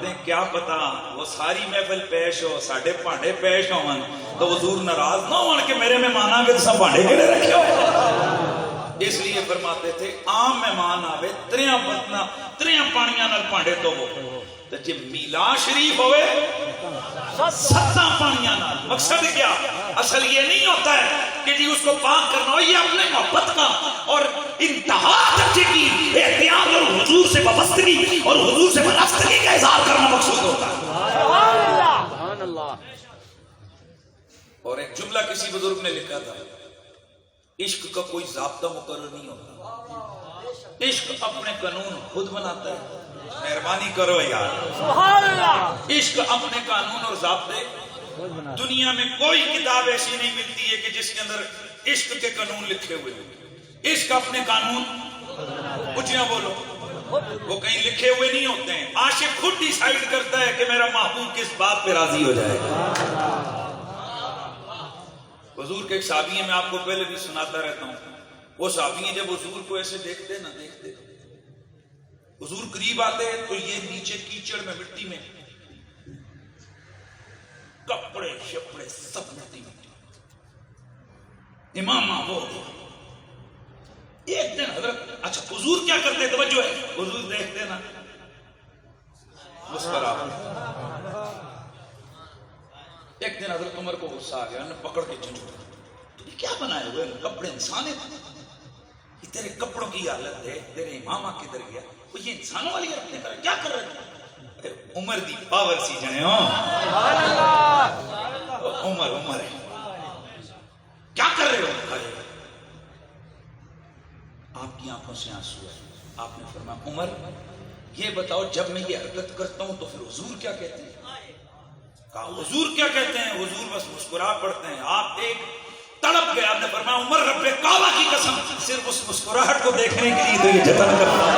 ہیں کیا پتا وہ ساری محفل پیش ہو ساڑھے پانڈے پیش ہوں تو حضور ناراض نہ ہون کہ میرے مہمان آگے تو سب پانڈے کیڑے رکھے ہوئے اس لیے فرماتے تھے عام مہمان آوے 3 پانیاں نال پانڈے تو وہ جب میلاد شریف ہوئے ستاں پانیاں نال. مقصد کیا؟ اصل یہ نہیں ہوتا ہے کہ جی اس کو پاک کرنا ہو, یہ اپنے محبت کا اور انتہا درجے کی احتیاط اور حضور سے وابستگی اور حضور سے وابستگی کا اظہار کرنا مقصود ہوتا ہے. سبحان اللہ. اور ایک جملہ کسی بزرگ نے لکھا تھا, عشق کا کوئی ضابطہ مقرر نہیں ہوتا, عشق اپنے قانون خود بناتا ہے. مہربانی کرو یار, سبحان اللہ. عشق اپنے قانون اور ضابطے. دنیا میں کوئی کتاب ایسی نہیں ملتی ہے کہ جس کے اندر عشق کے قانون لکھے ہوئے ہیں. عشق اپنے قانون, کچھ نہ بولو, وہ کہیں لکھے ہوئے نہیں ہوتے ہیں. عاشق خود ڈیسائیڈ کرتا ہے کہ میرا محبوب کس بات پہ راضی ہو جائے گا. حضور کے ایک صحابی ہیں, میں آپ کو پہلے بھی سناتا رہتا ہوں. وہ صحابی ہیں جب حضور کو ایسے دیکھتے نہ دیکھتے, حضور قریب آتے تو یہ نیچے کیچڑ میں مٹی میں کپڑے شپڑے سب مٹی میں. امام وہ ایک دن حضرت, اچھا حضور کیا کرتے, توجہ ہے, حضور دیکھتے نا مسکرا. ایک دن حضرت عمر کو غصہ آ گیا, انہوں نے پکڑ کے جھنجھوڑا, تو یہ کیا بنائے ہوئے کپڑے, انسان ہے, یہ تیرے کپڑوں کی حالت ہے, تیرے امامہ کدھر گیا, وہ یہ انسانوں والی حرکتیں کر رہے, کیا کر رہے تھے؟ عمر دی پاور سی جنے ہو, عمر ہے, کیا کر رہے ہو؟ آپ کی آنکھوں سے آنسو ہے. آپ نے فرمایا عمر یہ بتاؤ جب میں یہ حرکت کرتا ہوں تو پھر حضور کیا کہتے ہیں؟ کہا حضور کیا کہتے ہیں؟ حضور بس مسکرا پڑتے ہیں. آپ ایک تڑپ گئے, آپ نے فرمایا عمر رب کعبہ کی قسم صرف اس مسکراہٹ کو دیکھنے کے لیے تو یہ جتن کرتا ہے.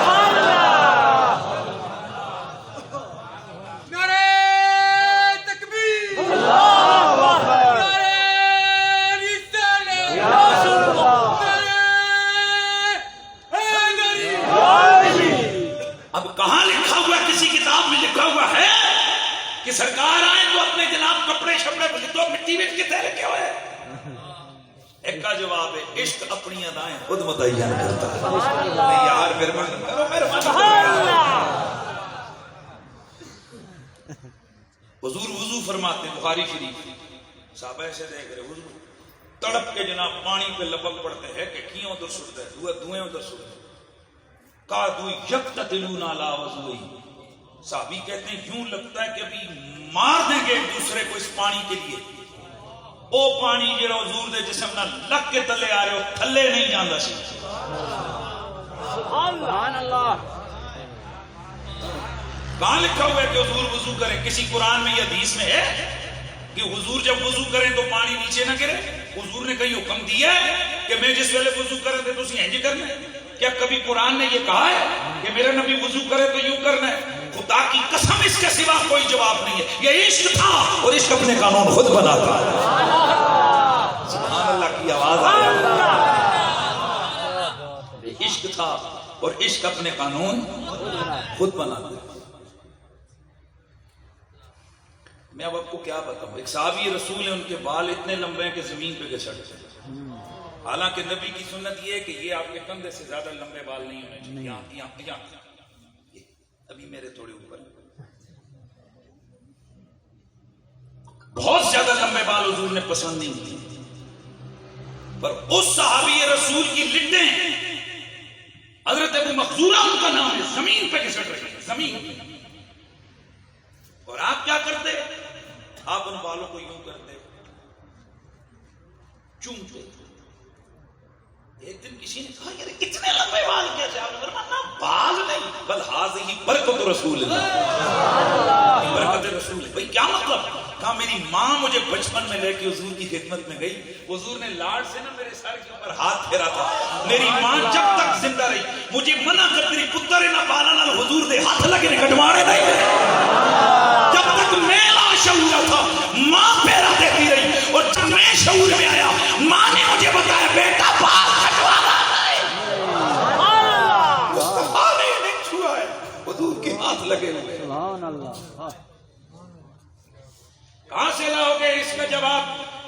اب کہاں لکھا ہوا, کسی کتاب میں لکھا ہوا ہے کہ سرکار آئے تو اپنے جناب کپڑے شپڑے تو مٹی میں کے تیرے کیا ہوئے؟ ایک کا جواب ہے عشق اپنی ادائیں خود متعین کرتا ہے. یار مہربانی کرو, مہربانی. حضور وضو فرماتے ہیں, بخاری شریف, صحابہ ایسے دیکھ رہے, حضور تڑپ کے جناب پانی پہ لپک پڑتے ہیں کہ کیوں ادھر سٹتے ہیں, دھوئیں ادھر سٹتے, کادو یقتتلون علی وضوئی. صحابی کہتے ہیں یوں لگتا ہے کہ ابھی مار دیں گے ایک دوسرے کو اس پانی کے لیے. او پانی جڑا حضور دے جسم نہ لگ کے تلے آ رہے ہو, تھلے نہیں جاندا سی. سبحان اللہ. کہاں لکھا ہوا ہے کہ حضور وضو کریں؟ کسی قرآن میں یا حدیث میں ہے کہ حضور جب وضو کریں تو پانی نیچے نہ گرے؟ حضور نے کہیں حکم دیا ہے کہ میں جس ویلے وضو کریں تو تسی انج کرنا ہے؟ کیا کبھی قرآن نے یہ کہا ہے کہ میرا نبی وضو کرے تو یوں کرنا ہے؟ خدا کی قسم اس کے سوا کوئی جواب نہیں ہے. یہ عشق تھا اور عشق اپنے قانون خود بناتا ہے. سبحان اللہ کی آواز آ رہی ہے. عشق تھا اور عشق اپنے قانون خود بناتا ہے. میں اب آپ کو کیا بتاؤں, ایک صحابی رسول ہیں, ان کے بال اتنے لمبے ہیں کہ زمین پہ گھسٹتے ہیں. حالانکہ نبی کی سنت یہ ہے کہ یہ آپ کے کندھے سے زیادہ لمبے بال نہیں ہونے چاہیے. یہاں ابھی میرے تھوڑے اوپر, بہت زیادہ لمبے بال حضور نے پسند نہیں کیے. پر اس صحابی رسول کی لٹیں, حضرت ابو مخزورہ ان کا نام ہے, زمین پہ گھسٹ رہے ہیں, زمین. اور آپ کیا کرتے؟ آپ ان بالوں کو یوں کرتے, چومتے. ایک دن کسی نے کہا یار اتنے لمبے بال کیسے؟ آپ نے فرمایا بال نہیں بل ہذہ برکت رسول اللہ, برکت رسول. بھائی کیا مطلب؟ کہا میری ماں مجھے بچپن میں لے کے حضور کی خدمت میں گئی, حضور نے لاڈ سے نا میرے سر کے اوپر ہاتھ پھیرا تھا. میری ماں جب تک زندہ رہی مجھے منع کر تیری پتر نہ بالا نہ حضور دے ہاتھ لگے کٹوانے نہیں. جب تک میں لاشعور تھا ماں پھیرا دیتی رہی, اور جب میں شعور میں آیا ماں نے مجھے بتایا بیٹا بال کٹوانا نہیں. مصطفیٰ نے نہیں چھوا ہے, حضور کے ہاتھ لگے ہوئے. سبحان اللہ. کہاں سے لاؤ گے اس کا جواب؟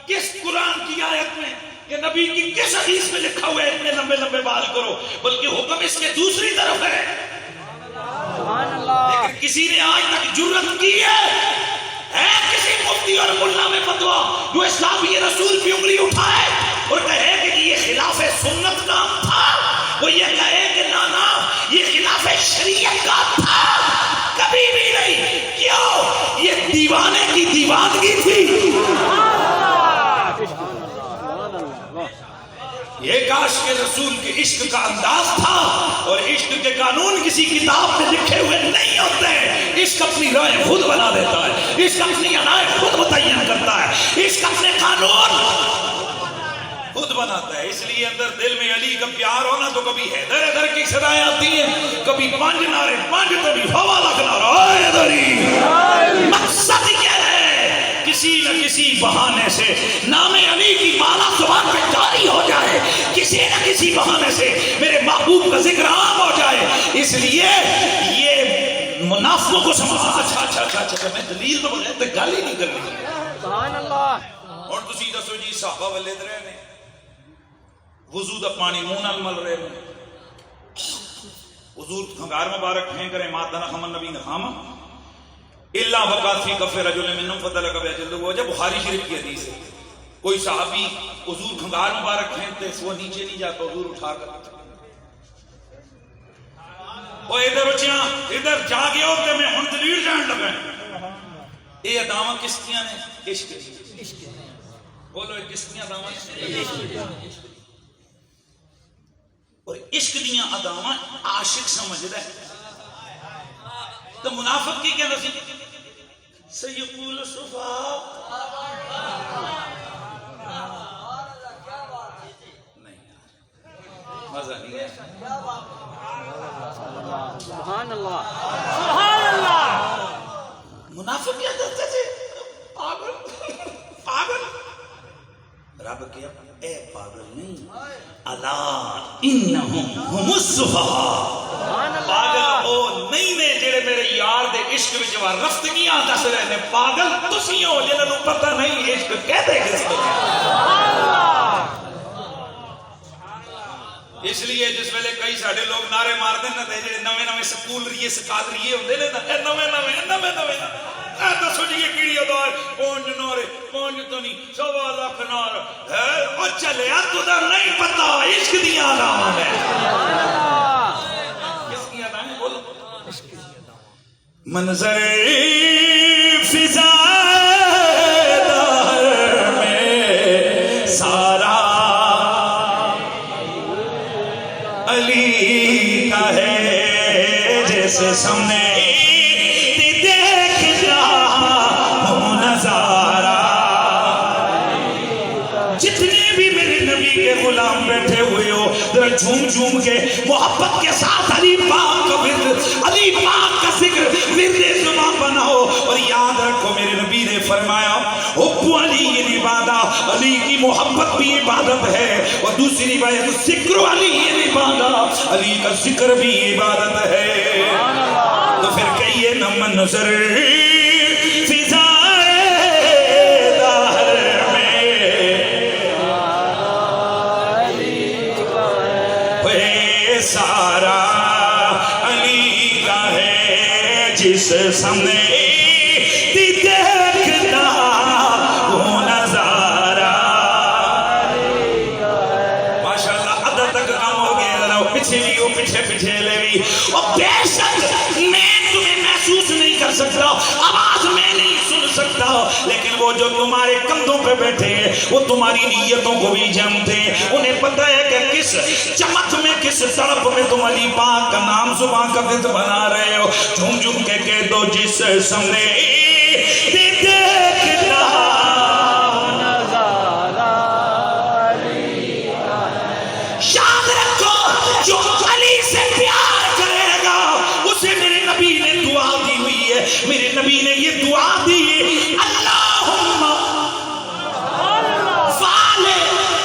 کس قرآن کی آیت میں کہ نبی کی کس حدیث میں لکھا ہوا ہے اتنے لمبے لمبے بال کرو؟ بلکہ حکم اس کے دوسری طرف ہے. سبحان اللہ. لیکن کسی نے آج تک جرت کی ہے ہے کسی مفتی اور ملا میں فتوا جو اسلامی رسول کی انگلی اٹھائے اور کہے کہ یہ خلاف سنت کا تھا، وہ یہ کہے کہ نا یہ خلاف شریعت کا تھا؟ کبھی بھی نہیں۔ کیوں؟ یہ دیوانے کی دیوانگی تھی۔ یہ کاش کے رسول کے عشق کا انداز تھا، اور عشق کے قانون کسی کتاب میں لکھے ہوئے نہیں ہوتے۔ عشق اپنی رائے خود بنا دیتا ہے، عشق اپنی رائے خود متعین کرتا ہے، عشق اپنے قانون خود بناتا ہے۔ اس لیے اندر دل میں علی کا پیار ہونا تو کبھی حیدر حیدر کی صدائیں آتی ہیں، کبھی پانچ نعرے پانچ، کبھی ہوا لگنا حیدری۔ مقصد یہ ہے کسی نہ کسی بہانے سے نام علی کی مالا زبان پہ جاری ہو جائے، کسی نہ کسی بہانے سے میرے محبوب کا ذکر عام ہو جائے۔ اس لیے یہ منافقوں کو سمجھا اچھا میں دلیل تو بغیر گالی نہیں کرنی۔ سبحان اللہ۔ اور تسی دسو جی صحابہ والے رہے نے وضو دا پانی منہ نال مل رہے ہیں، حضور کھنگار مبارک پھینک کرے مادہ نہ خمن نبی نہ خامہ اللہ وقات فی کف رجل منہم فتلق بیجلدہ وجہ، بخاری شریف کی حدیث ہے۔ کوئی صحابی حضور کھنگار مبارک پھینکتے وہ نیچے نہیں جاتا، حضور اٹھا کر وہ ادھر اچھا ادھر جا گیا ہوتے میں ہن دلیل جان لگا۔ یہ اداواں کشتیاں نے عشق کی، بولو یہ کشتیاں اداواں اور عشق دیاں اداواں عاشق سمجھ رہے تو منافق کی کیا نصیب سیقول صفا نہیں مزہ نہیں ہے۔ سبحان اللہ، سبحان اللہ۔ منافق کیا کرتے تھے؟ پاگل پاگل۔ رب کیا اے پاگل نہیں، الا انہم ہم السفہاء، پاگل او نہیں نے جڑے میرے یار دے عشق وچ رفتگیاں دس رہے نے، پاگل تسی ہو جنہاں نوں پتہ نہیں عشق کہتے کس کو۔ اس لیے جس ویلے کئی ساڈے لوگ نعرے مار دے نا تے جڑے نویں نویں سکول ریے سکادریے ہوندے نے نا اے نویں دسو جی یہ کیڑی ادار پونج نعرے پونج تو نہیں 1.25 لاکھ نعرے ہے او چلیا تدا نہیں پتہ عشق دیاں اداواں ہے۔ کس کی اداواں بولو؟ منظر فضا دہر میں سارا علی کا ہے، جیسے سامنے غلام بیٹھے ہوئے ہو ذرا جھوم جھوم کے محبت کے ساتھ علی پاک کا ورد، علی پاک کا ذکر ورد زبان بناؤ، اور یاد رکھو میرے نبی نے فرمایا حب علی عبادت، علی کی محبت بھی عبادت ہے، اور دوسری بات ذکر علی عبادت، علی کا ذکر بھی عبادت ہے۔ تو پھر کہیے نہ منظر فضا سارا علی کا ہے، جس سامنے دیکھتا وہ نظارہ۔ ماشاءاللہ عدد تک کم ہو گیا، ذرا پیچھے بھی ہو پیچھے پیچھے لے بھی، اور بے شک میں تمہیں محسوس نہیں کر سکتا، آواز میں نہیں سن سکتا، لیکن وہ جو تمہارے کندھوں پہ بیٹھے ہیں وہ تمہاری نیتوں کو بھی جانتے ہیں، انہیں پتہ ہے کہ کس چمت میں کس طرف میں تم علی پاک کا نام زبان کا ورد بنا رہے ہو۔ جھوم جھوم کے کہہ دو جس سامنے دیکھتا نظارہ علی کا ہے۔ یاد رکھو جو علی سے پیار کرے گا اسے میرے نبی نے دعا دی ہوئی ہے، میرے نبی نے یہ دعا دی اللہم فالے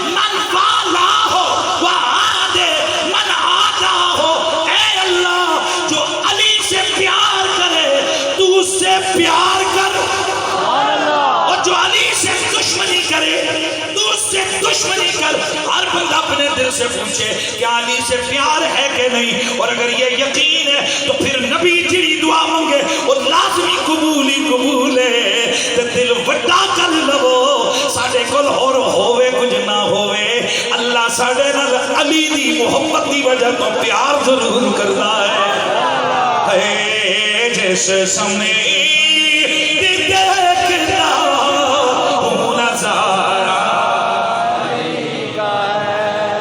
من فالا ہو وعادے من عادا ہو، اے اللہ جو علی سے پیار کرے تو اس سے پیار کر، اور جو علی سے دشمنی کرے تو اس سے دشمنی کر۔ ہر بندہ اپنے دل دل سے پوچھے کہ علی سے پیار ہے کہ نہیں، اور اگر یہ یقین ہے تو پھر نبی جڑی دعا مانگے وہ لازمی قبول ہی قبول ہے۔ تے دل وڈا کر لو، ساڈے کول اور ہوے کچھ نہ ہوے، اللہ ساڈے نال علی دی محبت دی وجہ تو پیار ضرور کرتا ہے۔ جس سمے دیکھتا ہوں نظارہ،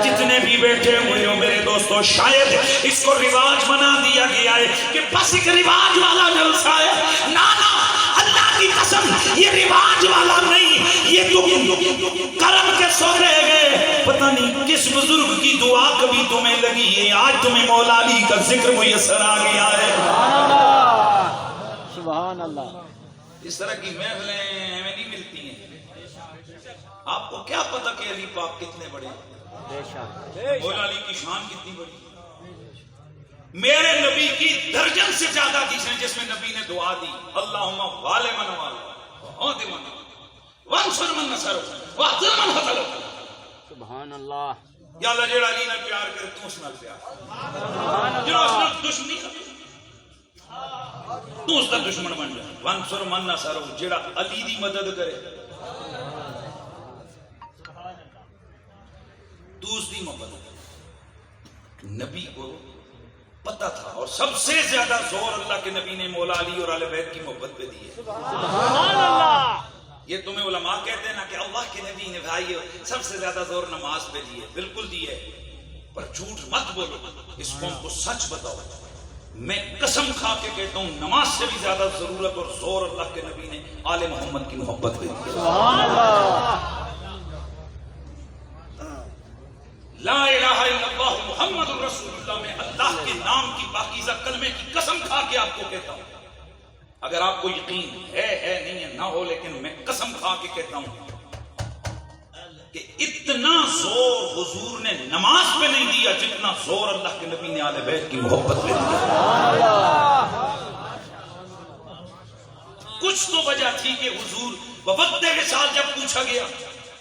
جتنے بھی بیٹھے ہوئے ہو میرے دوستو، شاید اس کو رواج بنا دیا گیا ہے کہ بس ایک رواج والا جلسہ ہے۔ نا اللہ کی قسم یہ رواج والا نہیں، یہ تم کرم کے سو رہ گئے، پتہ نہیں کس بزرگ کی دعا کبھی تمہیں لگی ہے، آج تمہیں مولا علی کا ذکر میسر آ گیا ہے۔ سبحان اللہ۔ اس طرح کی محفلیں ہمیں نہیں ملتی ہیں۔ آپ کو کیا پتہ کہ علی پاک کتنے بڑے ہیں، مولا علی کی شان کتنی بڑی ہے۔ میرے نبی کی درجن سے زیادہ حدیث ہیں جس میں نبی نے دعا دی، اللہم والے من والے عہد من وانصر من نصر واحذر من خذل۔ سبحان اللہ۔ یا اللہ جڑا علی نال پیار کرے تو اس نال پیار، جڑا اس نال دشمنی کرے تو اس دا دشمن بن جائے۔ وانصر من نصر، جڑا علی دی مدد کرے تو اس دی محبت کرے۔ نبی کو پتہ تھا، اور سب سے زیادہ زور اللہ کے نبی نے مولا علی اور اہل بیت کی محبت پہ دی ہے۔ سبحان اللہ۔ یہ تمہیں علماء کہتے ہیں نا کہ اللہ کے نبی نے بھائیو سب سے زیادہ زور نماز پہ دی ہے، بالکل دی ہے، پر جھوٹ مت بولو، اس قوم کو سچ بتاؤ۔ میں قسم کھا کے کہتا ہوں نماز سے بھی زیادہ ضرورت اور زور اللہ کے نبی نے آل محمد کی محبت پہ دی ہے۔ سبحان اللہ۔ لا الہ الا اللہ محمد رسول اللہ، میں اللہ کے نام کی پاکیزہ کلمے کی قسم کھا کے آپ کو کہتا ہوں، اگر آپ کو یقین ہے نہیں ہے نہ ہو، لیکن میں قسم کھا کے کہتا ہوں کہ اتنا زور حضور نے نماز پہ نہیں دیا جتنا زور اللہ کے نبی نے آل بیت کی محبت پہ دیا۔ کچھ تو وجہ تھی کہ حضور وقت وصال جب پوچھا گیا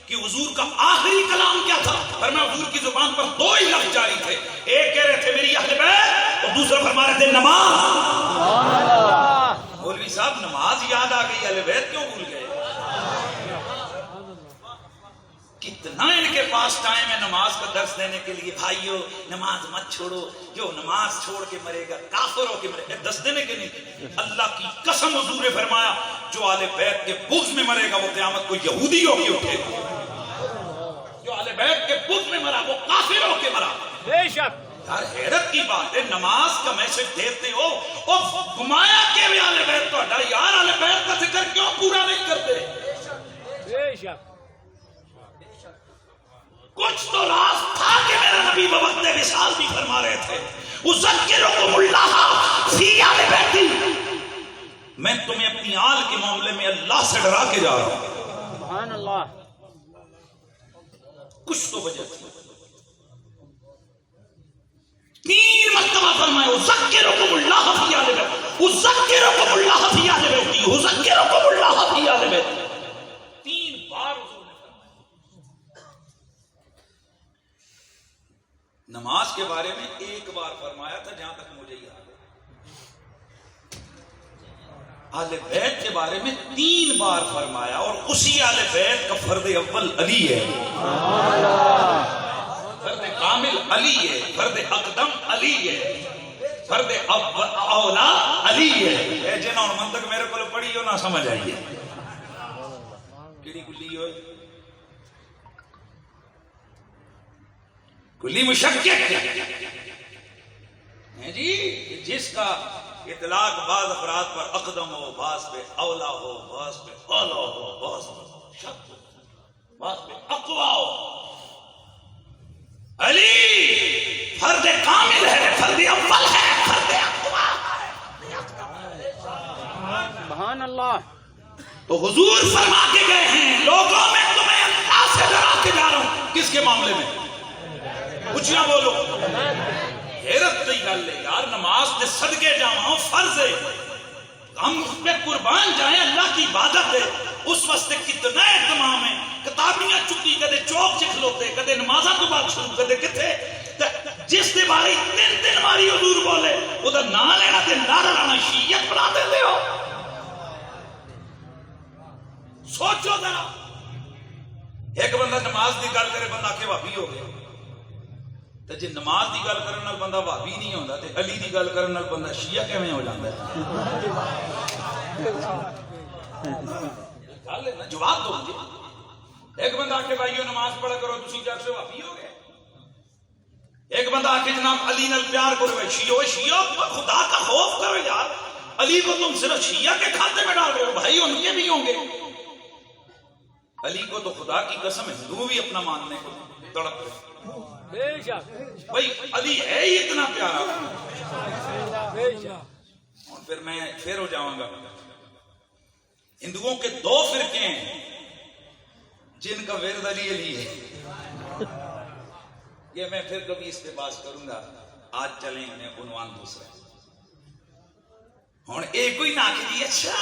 کہ حضور کا آخری کلام کیا تھا، فرمایا حضور کی زبان پر دو ہی لفظ جاری تھے، ایک کہہ رہے تھے میری اہل بیت، اور دوسرا فرما رہے تھے نماز۔ مولوی صاحب نماز یاد آ گئی، اہل بیت کیوں بھول گئے؟ کتنا ان کے پاس ٹائم ہے نماز کا درس دینے کے لیے۔ بھائیو نماز مت چھوڑو، جو نماز چھوڑ کے مرے گا کافر ہو کے مرے گا، دس دینے کے نہیں۔ اللہ کی قسم حضور نے فرمایا جو آل بیت کے بغض میں مرے گا وہ قیامت کو یہودی ہو کے اٹھے گا، جو آل بیت کے بغض میں مرا وہ کافر ہو کے مرا۔ بے شک۔ یار حیرت کی بات ہے، نماز کا میسج دیتے ہو اور گمایا کہ بھی آل بیت کو ہٹا، یار آل بیت کا ذکر کیوں پورا نہیں کرتے؟ بے شک۔ کچھ تو راز تھا کہ میرا نبی بوقت وصال بھی فرما رہے تھے اذکرکم اللہ فی آل بیتی، میں تمہیں اپنی آل کے معاملے میں اللہ سے ڈرا کے جا رہا ہوں۔ سبحان اللہ۔ کچھ تو وجہ تھی، 3 مرتبہ فرمایا اذکرکم اللہ فی آل بیتی، اذکرکم اللہ فی آل بیتی، اذکرکم اللہ فی آل بیتی، 3 بار نماز کے بارے میں ایک بار فرمایا تھا جہاں تک مجھے یاد ہے، آل بیت کے بارے میں 3 بار فرمایا، اور اسی آل بیت کا فرد اول علی ہے، فرد کامل علی ہے، فرد اقدم علی ہے، فرد اولا علی ہے۔ جنہوں اور منطق میرے کو پڑھی ہو نہ سمجھ آئیے کیڑی گلی ہوئے کلی مشکک ہے جی، جس کا اطلاق بعض افراد پر اقدم ہو، بعض پہ اولا ہو، بعض پہ اولا ہو، بعض پہ شک ہو، بعض پہ اقوا ہو۔ علی فرد کامل ہے، فرد اول ہے، فرد اقوا ہے۔ سبحان اللہ۔ تو حضور فرما کے گئے ہیں لوگوں میں تمہیں اللہ سے ڈرا کے جا رہا ہوں، کس کے معاملے میں؟ کچھ نہ بولو، حیرت نہیں گل ہے یار، نماز دے صدقے جاواں فرض ہے، ہم اس پہ قربان جائیں، اللہ کی عبادت ہے، اس واسطے کتنا اہتمام ہے کتابیاں چکی کدے چوک چ کھلوتے کدے نمازاں تو بعد شروع کدے کتھے جس دے بارے تین باری حضور بولے او دا نام لینا تے نعرہ لانا شیعت بنا دیندے ہو. سوچو ذرا ایک بندہ نماز دی گل کرے بندہ کہ وہابی ہو گیا تے جے نماز دی گل کرن نال بندہ وہابی نہیں ہوندا تے علی دی گل کرن نال بندہ شیعہ کیویں ہو جاندا ہے؟ جواب دو مجھے. ایک بندہ آ کے بھائیو نماز پڑھا کرو تسی جگ سے وہابی ہو گئے. ایک بندہ آ کے جناب علی نال پیار کرو شیعہ خدا کا خوف کرو یار. علی کو تم صرف شیعہ کے کھاتے میں ڈال رہے ہو بھائی ان کے بھی ہوں گے. علی کو تو خدا کی قسم ہندو بھی اپنا ماننے کو تڑپ رہے. بے شک بھائی علی ہے ہی اتنا پیارا. بے شک. اور پھر میں پھر ہو جاؤں گا. ہندوؤں کے دو فرقے ہیں جن کا ورد علی علی ہے. یہ میں پھر کبھی اس پہ بات کروں گا. آج چلیں ہمیں عنوان دوسرا. ہوں ایک کوئی نہ کہ اچھا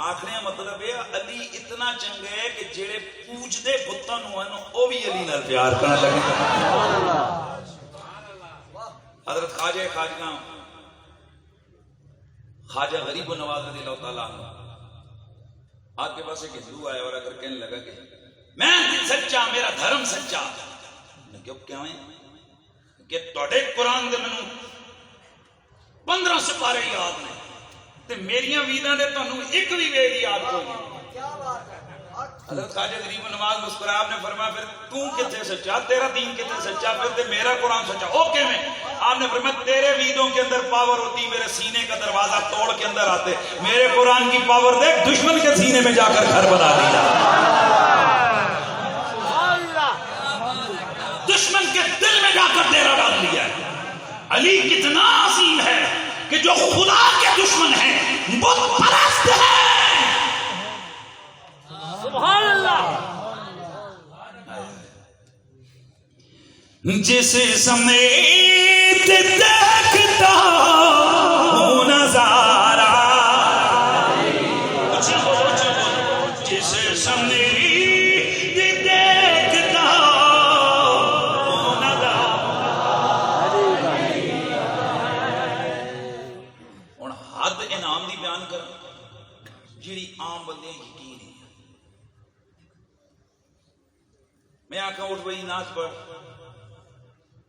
آخنے مطلب ہے علی اتنا چنگا ہے کہ جڑے پوجدے بتاں نو ہن او بھی علی نال پیار کرن لگے. حضرت خواجہ غریب نواز رضی اللہ تعالیٰ عنہ آپ کے پاس ایک ہندو آیا اور اگر کہنے لگا کہ میں سچا میرا دھرم سچا. میں کیوں ہے کہ تواڈے قرآن دے مینوں 15 سپارے یاد نے تے میریاں ویداں دے تانوں ایک بھی وید یاد کوئی نہیں. حضرت خواجہ غریب نواز مسکرا آپ نے فرمایا پھر تو کتنے سچا تیرا دین کتنے سچا پھر تے میرا قرآن سچا اوکے میں. آپ نے فرمایا تیرے ویدوں کے اندر پاور ہوتی میرے سینے کا دروازہ توڑ کے اندر آتے. میرے قرآن کی پاور دیکھ دشمن کے سینے میں جا کر گھر بنا دیا. دشمن کے دل میں جا کر ڈیرا ڈال دیا. علی کتنا عظیم ہے کہ جو خدا کے دشمن ہیں بت پرست ہیں. سبحان اللہ. جس سمیت دیکھتا ہوں نظارہ جس سمیت دیکھتا ہوں نظارہ. ہوں حد انعام دی بیان کر جیڑی عام بندے یقین نہیں. میں آکھاں اٹھ بھائی ناچ پڑھ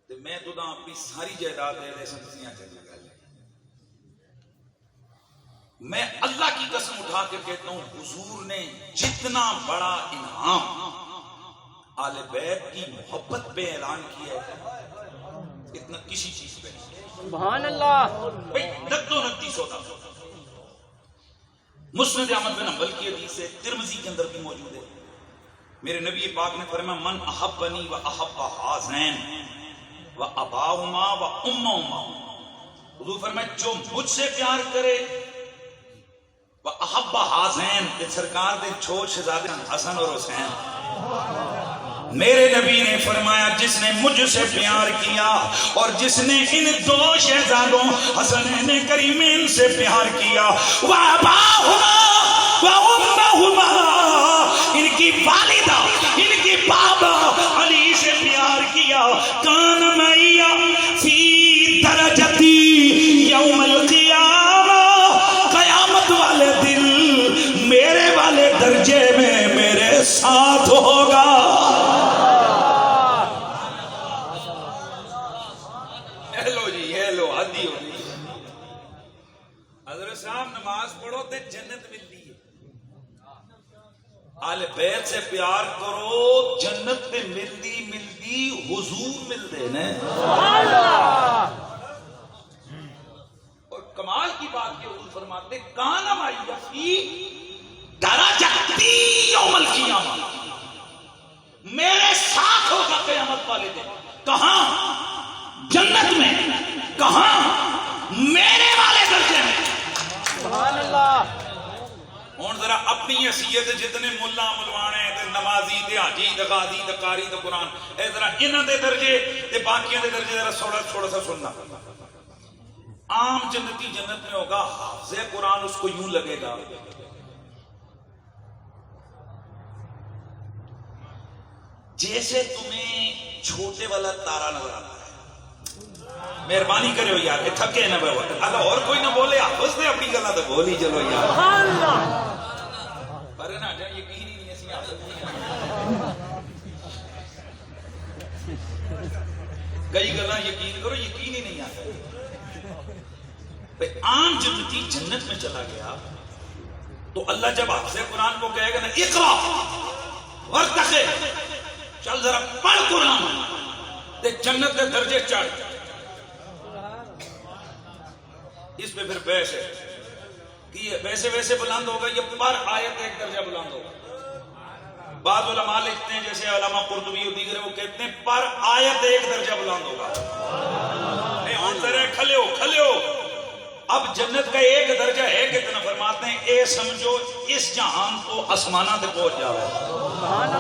تے میں تو اپنی ساری جائیداد دے دے سنتیاں چلی گل. میں اللہ کی قسم اٹھا کر کہتا ہوں حضور نے جتنا بڑا انعام آل بیت کی محبت پہ اعلان کیا ہے اتنا کسی چیز پہ نہیں. سبحان اللہ. بھائی 29 ہوتا مسند احمد بن حنبل کی حدیث ہے ترمذی کے اندر بھی موجود ہے. میرے نبی پاک نے فرمایا من احبنی و احب ہذین و اباہما و امہما. حضور فرمایا جو مجھ سے پیار کرے و احب ہذین کہ سرکار دے چھوٹ شہزادے حسن اور حسین. میرے نبی نے فرمایا جس نے مجھ سے پیار کیا اور جس نے ان دو شہزادوں حسنین کریمین سے پیار کیا و اباہما و امہما ان کی والدہ ان کی بابا علی سے پیار کیا کان میا فی درجتی یوم القیامہ قیامت والے دن میرے والے درجے میں میرے ساتھ ہوگا. ہیلو جی ہیلو عادی ہو گئی. حضرت صاحب نماز پڑھو تے جنت ملتی ہے. آل بیت سے پیار کرو جنت تے ملتی ملتی حضور ملتے ہیں. اور کمال کی بات کہ حضور فرماتے کان مائی فی درجتی یوم القیامہ میرے ساتھ ہوگا قیامت والے دن. کہاں؟ جنت میں. کہاں؟ میرے والے درجے میں. سبحان اللہ. ہوں ذرا اپنی حیثیت جتنے ملا ملوانے تے نمازی تے حاجی تے غازی تے قاری تے قرآن اے ذرا انہاں دے درجے تے باقیاں دے درجے ذرا تھوڑا سا سننا. عام جنتی جنت میں ہوگا حافظ قرآن اس کو یوں لگے گا جیسے تمہیں چھوٹے والا تارا نظر آتا ہے، مہربانی کرو یار یہ تھکے نہ بہت اللہ اور کوئی نہ بولے حافظ نے اپنی گلا تو بول ہی چلو یار پر نا جب یقین ہی نہیں اسی حافظ نہیں کئی گلا یقین کرو یقین ہی نہیں آتا عام جنتی جنت میں چلا گیا تو اللہ جب حافظ قرآن کو کہے گا نا اقرا ورتقِ چل ذرا پڑھ قرآن تے جنت کے درجے چڑھ، اس پہ پھر بحث ہے کہ یہ ویسے ویسے بلند ہوگا یہ پر آیت ایک درجہ بلند ہوگا. بعض علماء لکھتے ہیں جیسے علامہ قرطبی اور دیگر وہ کہتے ہیں پر آیت ایک درجہ بلند ہوگا. نہیں ہون ذرا کھلے ہو اب جنت کا ایک درجہ ہے کتنا فرماتے ہیں اے سمجھو اس جہان کو آسمانہ تک پہنچ جاوے قرآن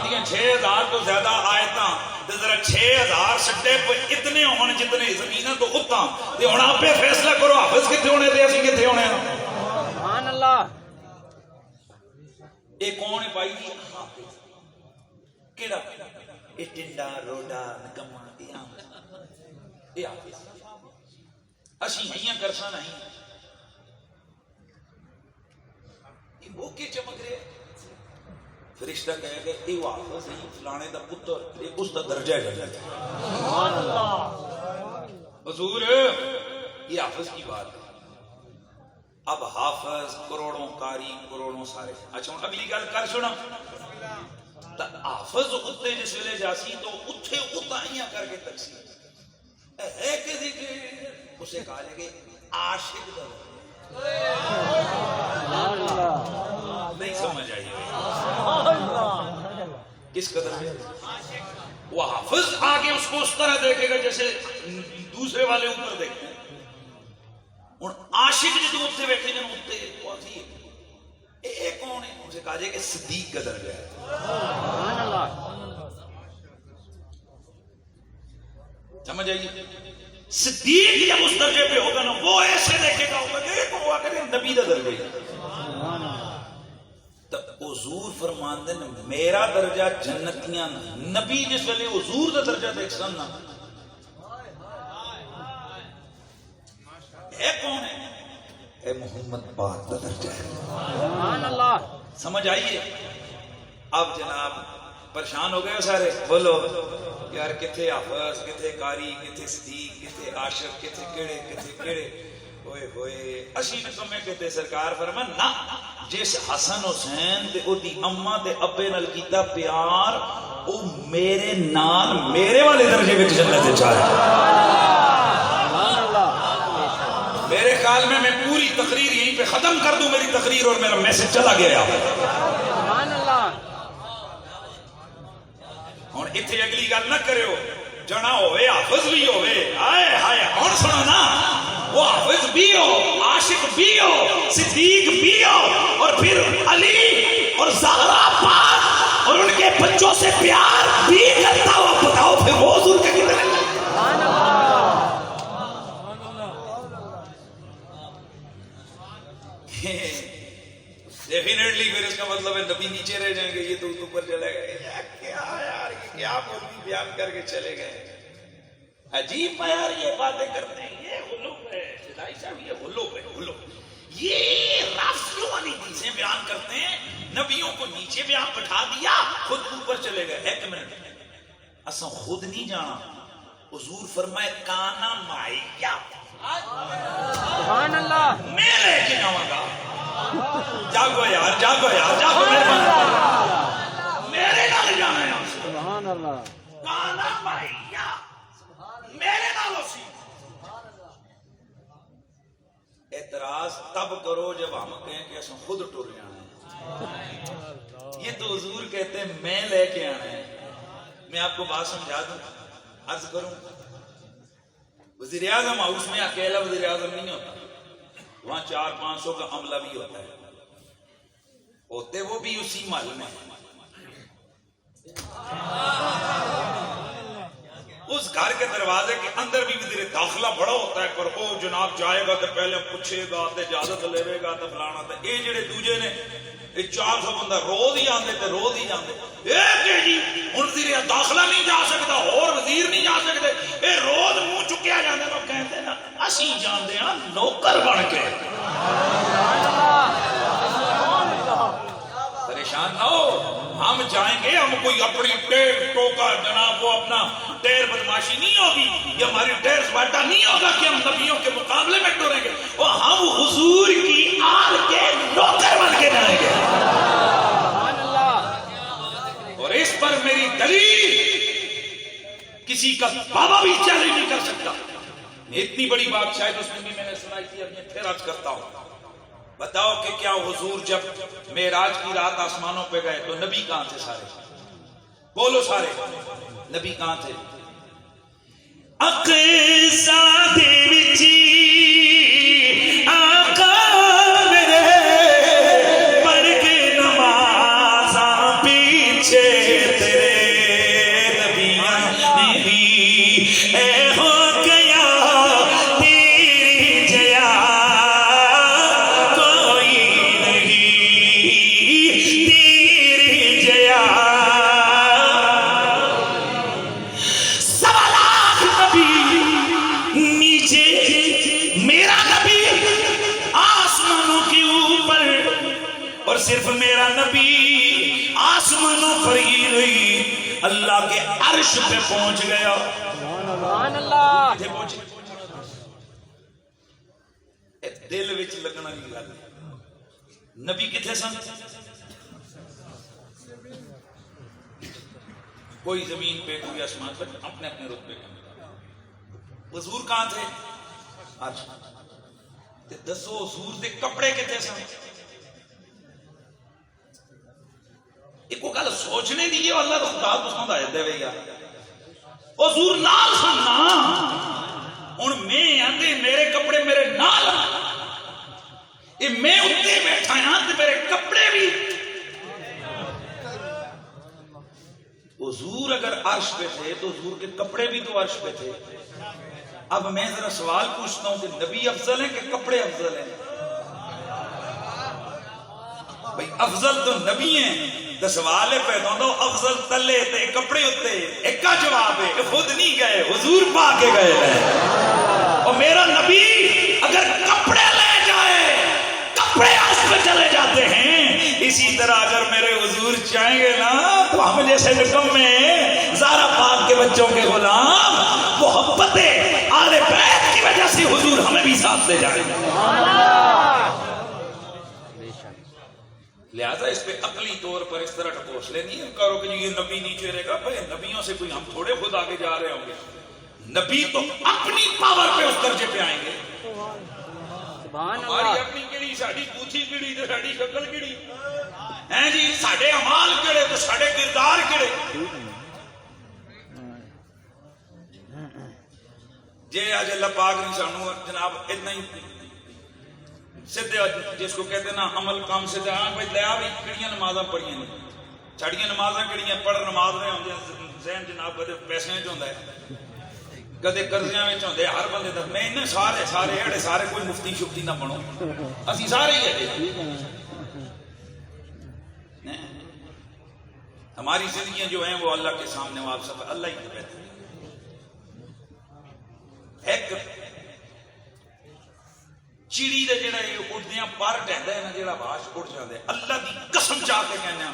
دیا 6000 تو زیادہ آیتاں ذرا 6000 سٹیپ اتنے ہونے جتنے زمینہ تو اتنا تے ہن آپ پہ فیصلہ کرو حافظ کتنے ہونے تے اسی کتنے ہونے ہیں. سبحان اللہ. اے کون ہے بھائی حافظ کیڑا اے ٹنڈا روڈا نکما اے حافظ اسی ہیاں کرسا نہیں یہ وہ کے چمک رہے فرشتہ کہے گا اے حافظ ہے فلانے دا پتر اس دا درجہ ہے جنت. سبحان اللہ. حضور یہ حافظ کی بات ہے. اب حافظ کروڑوں قاری کروڑوں سارے اچھا ہوں اگلی گل کر سنا حافظ اتنے جس ویلے جاسی تو اتھے اتائیاں کر کے تقسیم ہے کسی کے اسے کہا جائے کہ عاشق نہیں سمجھ آئی کس قدر میں وہ حافظ آگے اس کو اس طرح دیکھے گا جیسے دوسرے والے اوپر دیکھتے ہیں اور عاشق جدو اتنے بیٹھے گا اتنے وہ تھی اے کون ہے اسے کہا جائے کہ صدیق کا درجہ ہے. سمجھ آئیے صدیق جب اس درجے پہ ہوگا نا وہ ایسے دیکھے گا ہوگا کہ وہ آگے نبی دا درجہ ہے. تو حضور فرماندے نا میرا درجہ جنتیاں نبی جس ویلے حضور دا درجہ دیکھ سننا اے کون ہے اے محمد پاک دا درجہ ہے. سبحان اللہ. سمجھ آئیے. اب جناب پریشان ہو گئے سارے بولو یار کتھے حافظ کتھے قاری کتھے صدیق کتھے عاشق کتھے کیڑے ہوئے ہوئے اسی نے تمہیں کہتے سرکار فرمان نا جس حسن حسین تے او دی اماں تے ابے نال کیتا پیار او میرے نال میرے والے درجے وچ جنت وچ آیا. میرے خیال میں پوری تقریر یہیں پہ ختم کر دوں میری تقریر اور میرا میسج چلا گیا. سبحان اللہ. ہن ایتھے اگلی گل نہ کریو جنا ہوئے حافظ بھی ہوئے ہائے ہائے ہن سنو نا وہ حافظ بھی ہو عاشق بھی ہو صدیق بھی ہو اور پھر علی اور زہرا پاک اور ان کے بچوں سے پیار بھی کرتا ہو بتاؤ پھر وہ حضور کے کتنے سبحان اللہ. ڈیفینیٹلی پھر اس کا مطلب ہے نبی نیچے رہ جائیں گے یہ تو اوپر چلے گئے. کیا یار کیا مولوی بیان کر کے چلے گئے عجیب یار یہ باتیں کرتے ہیں یہ غلوب ہے فدائی صاحب یہ غلوب ہے غلوب یہ رافضیوں والی چیزیں بیان کرتے ہیں نبیوں کو نیچے بیان بٹھا دیا خود اوپر چلے گئے. ایک منٹ اصلا خود نہیں جانا حضور فرمائے کانا مائیا سبحان اللہ. میں لے کے جاؤں گا. جاگو یار جاگو میرے نال جانا ہے. سبحان اللہ. کانا مائیا میرے نال اسی. اعتراض تب کرو جب ہم کہیں کہ اسے خود ٹر جانا ہے. یہ تو حضور کہتے ہیں میں لے کے آنا ہے. میں آپ کو بات سمجھا دوں عرض کروں وزیر اعظم ہاؤس میں اکیلا وزیر اعظم نہیں ہوتا وہاں 400-500 کا عملہ بھی ہوتا ہے ہوتے وہ بھی اسی محل میں اس گھر کے دروازے کے اندر بھی وزیر داخلہ بڑا ہوتا ہے پر وہ جناب جائے گا تو پہلے پوچھے گا تو اجازت لے گا تو فلانا تو یہ جڑے دوجے نے یہ 400 بندہ روز ہی آتے تے روز ہی جاندے کہ جی ہن وزیر داخلہ نہیں جا سکتا اور وزیر نہیں جا سکتے یہ روز منہ چکیا جاندے لوگ کہتے نا اسی جاندے ہاں نوکر بن کے پریشان نہ ہو ہم جائیں گے ہم کوئی اپنی ٹیر ٹوکا جناب وہ اپنا ٹیر بدماشی نہیں ہوگی یہ ہماری ٹیر سباٹا نہیں ہوگا کہ ہم نبیوں کے مقابلے میں ٹوریں گے وہ ہم حضور کی آل کے نوکر بن کے جائیں گے اور اس پر میری دلیل کسی کا بابا بھی چیلنج نہیں کر سکتا اتنی بڑی بات شاید اس میں بھی میں نے سنائی تھی اب میں پھر عرض کرتا ہوں بتاؤ کہ کیا حضور جب معراج کی رات آسمانوں پہ گئے تو نبی کہاں تھے سارے بولو سارے نبی کہاں تھے اقصا دے وچی آقا میرے پڑھ کے نمازاں پیچھے تیرے نبیاں نہیں اے ہو گیا تیری جیا کوئی نہیں تیری جیا صرف میرا نبی آسمانوں پر ہی نہیں اللہ کے عرش پہ پہنچ گیا سبحان اللہ کتھے پہنچے دل وچ لگنا نہیں گل نبی کتھے سن کوئی زمین پہ کوئی آسمان پہ اپنے اپنے رتبے کے حضور کہاں تھے عرش تے دسو حضور دے کپڑے کتھے سن ایک وہ گل سوچنے دیئے اللہ تو خدا تو سمجھا دے وے یار حضور نال سننا ہن میں آندے میرے کپڑے میرے نال اے میں اوتے بیٹھا ہاں تے میرے کپڑے بھی حضور اگر عرش پہ تھے تو حضور کے کپڑے بھی تو عرش پہ تھے اب میں ذرا سوال پوچھتا ہوں کہ نبی افضل ہیں کہ کپڑے افضل ہیں بھئی افضل تو نبی ہیں تو سوال ہے پیدا ہوتا افضل تلے تے کپڑے ہوتے ایک کا جواب ہے خود نہیں گئے حضور پا کے گئے ہیں اور میرا نبی اگر کپڑے لے جائے کپڑے اس پہ چلے جاتے ہیں اسی طرح اگر میرے حضور چاہیں گے نا تو ہم جیسے نکم میں زارا پاک کے بچوں کے غلام محبت آل بیت کی وجہ سے حضور ہمیں بھی ساتھ لے جائیں لہذا اس پہ عقلی طور پر اس طرح ٹپوسلے نہیں کرو کہ یہ نبی نیچے رہے گا بھائی نبیوں سے کوئی ہم تھوڑے خود آگے جا رہے ہوں گے نبی تو اپنی پاور پہ اس درجے پہ آئیں گے ہماری اپنی کیڑی ساڑی پوچھی کیڑی تو ساڑی شکل کیڑی ہیں جی ساڑے عمال کیڑے تو ساڑے کردار کیڑے جے آج اللہ پاک نے سانو جناب اتنا ہی سدھے جس کو کہتے ہیں نا عمل کام سدھے ہاں بھائی لیا بھی کڑیاں نمازاں پڑھیاں نہیں چھڑیاں نمازاں کڑیاں پڑھ نماز رہے ہوں ذہن جناب کدے پیسے وچ ہوندا ہے کدے قرضیاں وچ ہوندے ہر بندے دا میں نے سارے ایڑے سارے کوئی مفتی شفتی نہ بنو اسی سارے ہی ہیں ہماری زندگیاں جو ہیں وہ اللہ کے سامنے وہ آپ سب اللہ ہی بہتر ایک چیڑی دے جڑا یہ اڑدیاں پر ٹہندا ہے نا جڑا باش اڑ جاندا ہے اللہ دی قسم چاہ کے کہنے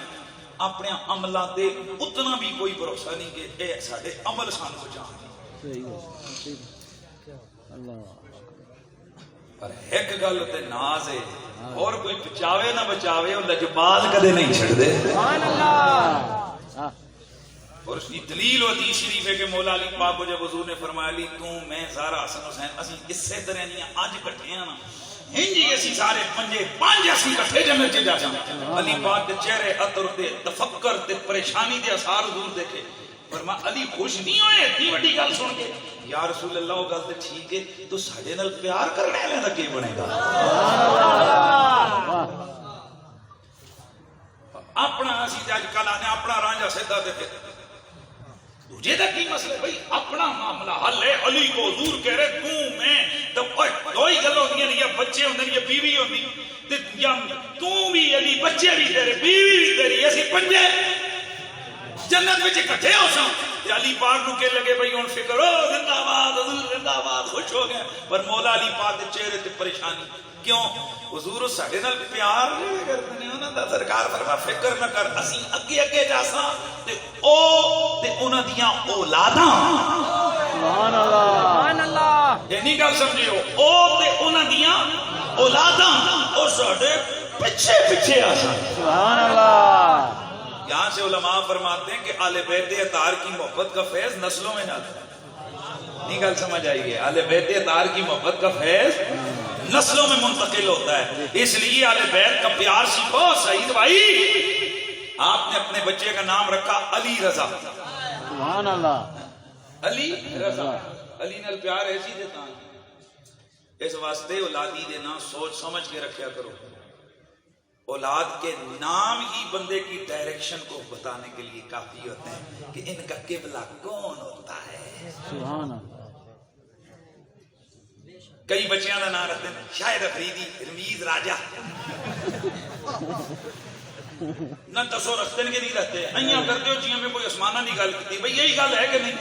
اپنے عملاں تے اتنا بھی کوئی بھروسہ نہیں کہ اے ساڈے عمل سان بچان پر ایک گل تے ناز ہے اور کوئی بچاوے نہ بچاوے اللہ جبال کدے نہیں چھڑ دے سبحان اللہ اور اس کی دلیل و حدیث شریف ہے کہ مولا علی پاک کو جب حضور نے فرمایا علی تو میں زہرا حسن حسین اسی اس سے طرح نہیں آج کٹھے ہیں نا ہنجی اسی سارے پانچ اسی کٹھے جنت چ جا جاں علی پاک دے چہرے عطر تے تفکر تے پریشانی دے اثار حضور دیکھے فرمایا علی خوش نہیں ہوئے اتنی بڑی گل سن کے یا رسول اللہ وہ گل تے ٹھیک ہے تو ساڈے نال پیار کرنے والے دا کی بنے گا اپنا اسی اج کل آنے اپنا رانجھا سیدھا دیکھے تجھے دا کی مسئلہ بھائی اپنا معاملہ حل ہے علی کو حضور کہہ رہے تو میں تو دو ہی گل ہوندی ہیں، یا بچے ہوندے یا بیوی ہوندی، تے یا تو بھی علی بچے بھی تیرے بیوی بھی تیری، اسی پنجے جنت وچ اکٹھے ہو ساں۔ علی پاک نو کہ لگے بھئی ہن فکر ہو زندہ باد حضور زندہ باد، خوش ہو گئے، پر مولا علی پاک دے چہرے تے پریشانی کیوں؟ حضور ساڈے نال پیار کرتے نے، انہاں دا سرکار فرما فکر نہ کر، اسی اگے اگے جاساں تے او تے انہاں دیاں اولاداں، سبحان اللہ سبحان اللہ، اینی گل سمجھیو، او تے انہاں دیاں اولاداں او ساڈے پیچھے پیچھے آساں، سبحان اللہ۔ یہاں سے علماء فرماتے ہیں کہ آل بیت اطہار کی محبت کا فیض نسلوں میں جاتا ہے، نہیں گل سمجھ آئی ہے، آل بیت اطہار کی محبت کا فیض نسلوں میں منتقل ہوتا ہے، اس لیے آل بیت کا پیار سیکھو۔ سعید بھائی آپ نے اپنے بچے کا نام رکھا علی رضا، سبحان اللہ، علی رضا، علی نال پیار ایسی دیتا ہے، اس واسطے اولادی دے نام سوچ سمجھ کے رکھیا کرو۔ اولاد کے نام ہی بندے کی ڈائریکشن کو بتانے کے لیے کافی ہوتے ہیں کہ ان کا قبلہ کون ہوتا ہے۔ سبحان اللہ۔ کئی بچیاں کا نام رکھتے ہیں شاہد افریدی، رمیز راجہ، نہ دسو رکھتے ہیں کہ نہیں رکھتے، ایاں کرتے ہو جیوں میں کوئی اسمانہ نہیں گل کی، بھئی یہی گل ہے کہ نہیں؟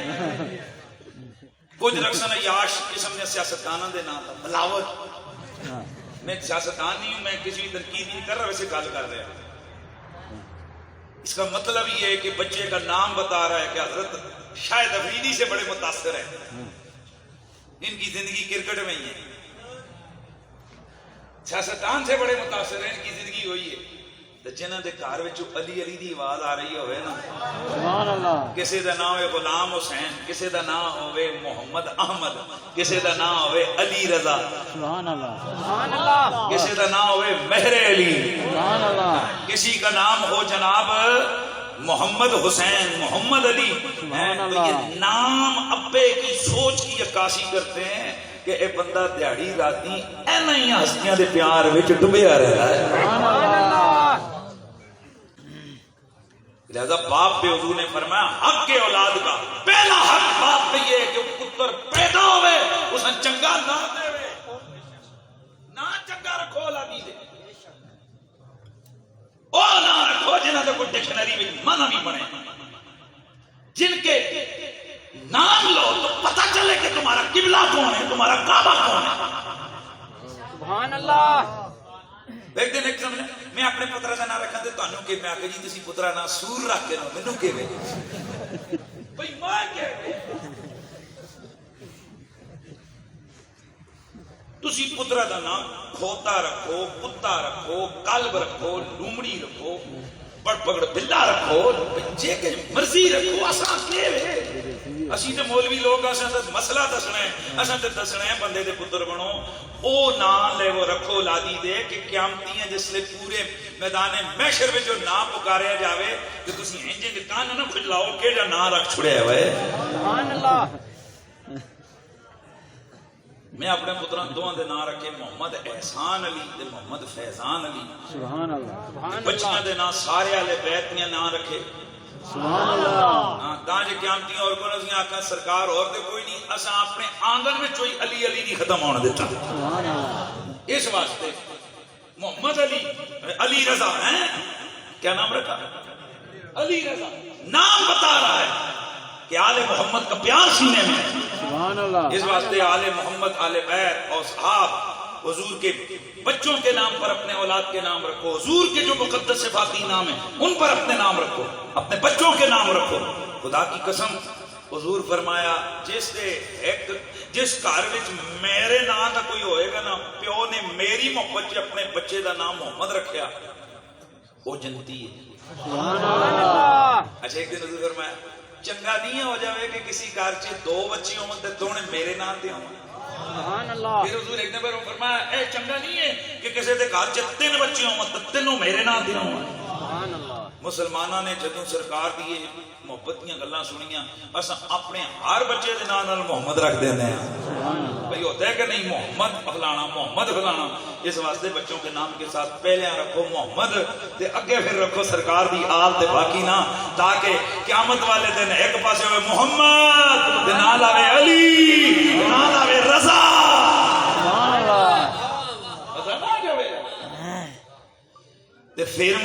کچھ رکھسن عیاش قسم نے سیاستدانوں دے نام تھا، بلاوت، میں سیاستدان نہیں ہوں، میں کسی بھی تنقید نہیں کر رہا، ویسے گل کر رہا ہوں۔ اس کا مطلب یہ ہے کہ بچے کا نام بتا رہا ہے کہ حضرت شاہد افریدی سے بڑے متاثر ہیں، ان کی زندگی کرکٹ میں ہی ہے، سیاستدان سے بڑے متاثر ہیں، ان کی زندگی وہی ہے۔ تو جنہاں دے گھر وچ علی علی دی آواز آ رہی ہوئے نا، سبحان اللہ، کسی دا نام ہے غلام حسین، کسی دا نام ہوئے محمد احمد، کسی دا نام ہوئے علی رضا، سبحان اللہ، سبحان اللہ، کسی دا نام ہوئے مہر علی، سبحان اللہ، کسی کا نام ہو جناب محمد حسین، محمد علی، تو یہ نام ابے کی سوچ کی عکاسی کرتے ہیں کہ اے بندہ دیہڑی راتی اینا ہی ہستیاں دے پیار وچ ڈبیا رہتا ہے۔ سبحان اللہ، لہذا باپ پہ حضور نے فرمایا حق کے اولاد کا پہلا حق باپ پہ یہ ہے کہ پتر پیدا ہوئے اسے چنگا نہ دے، نہ چنگا رکھو اولادی دے، او نہ رکھو جنہاں دے کوئی ڈکشنری میں معنی بھی بنے، جن کے نام لو تو پتہ چلے کہ تمہارا قبلہ کون ہے، تمہارا کعبہ کون ہے۔ سبحان اللہ۔ ایک دن ایک سمجھے میں اپنے پترا کا نام رکھا تو تانوں کہ میں آکے جی تسی پترا نام سور رکھ کے نو مینوں کیویں بھئی ماں کیویں تسی پترا دا نام کھوتا رکھو، کتا رکھو، کلب رکھو، لومڑی رکھو، بڑ پگڑ بلا رکھو، جے کہ مرضی رکھو، اساں کیویں اسی تے مولوی لوگ اساں تے مسئلہ دسنا ہے، اساں تے دسنا ہے بندے دے پتر بنو، او نام لے وہ رکھو اولادی دے کہ قیامتیاں جس لے پورے میدان محشر میں جو نام پکاریا جاوے کہ تسی انجے دے کان نہ کھلاؤ کہ جا نام رکھ چھڑیا ہوئے۔ سبحان اللہ۔ میں اپنے پتراں دوہاں دے نام رکھے محمد احسان علی تے محمد فیضان علی، سبحان اللہ، بچیاں دے نام سارے اہل بیت نے نام رکھے، سبحان اللہ، ہاں تاں جے قیامتیاں اور کو نہ آکھاں سرکار اور تے کوئی نہیں، اساں اپنے آنگن وچ کوئی علی علی نہیں ختم ہونے دیتا۔ سبحان اللہ۔ اس واسطے محمد علی، علی رضا ہیں، کیا نام رکھا؟ علی رضا، نام بتا رہا ہے کہ آل محمد کا پیار سینے میں ہے۔ سبحان اللہ۔ اس واسطے آل محمد، آل بیت اور صحاب حضور کے بچوں کے نام پر اپنے اولاد کے نام رکھو، حضور کے جو مقدس صفاتی نام ہیں ان پر اپنے نام رکھو، اپنے بچوں کے نام رکھو۔ خدا کی قسم حضور فرمایا جس گھر وچ میرے نام کا کوئی ہوئے گا نا، پیو نے میری محبت سے اپنے بچے کا نام محمد رکھیا، وہ جنتی ہے۔ سبحان اللہ۔ اچھا ایک دن حضور فرمایا چنگا نہیں ہو جاوے کہ کسی گھر چ دو بچے ہوں تے دونے میرے نام تے ہوں۔ سبحان اللہ۔ پھر حضور ایک دن فرمایا اے چنگا نہیں ہے کہ کسی دے گھر چ تین بچے ہوں تے تینوں میرے نام تے ہوں۔ سبحان اللہ۔ مسلمانوں نے جدوں سرکار دی محبت دیاں گلاں سنیاں، اساں اپنے ہر بچے دے نام نال محمد رکھ دیندے ہیں۔ بھئی ہوتا ہے کہ نہیں محمد فلانا، محمد فلانا، اس واسطے بچوں کے نام کے ساتھ پہلے رکھو محمد تے اگے پھر رکھو سرکار دی آل تے باقی نہ، تاکہ قیامت والے دن ایک پاسے ہوئے محمد تے نال آوے علی، نال آوے رضا۔ پھر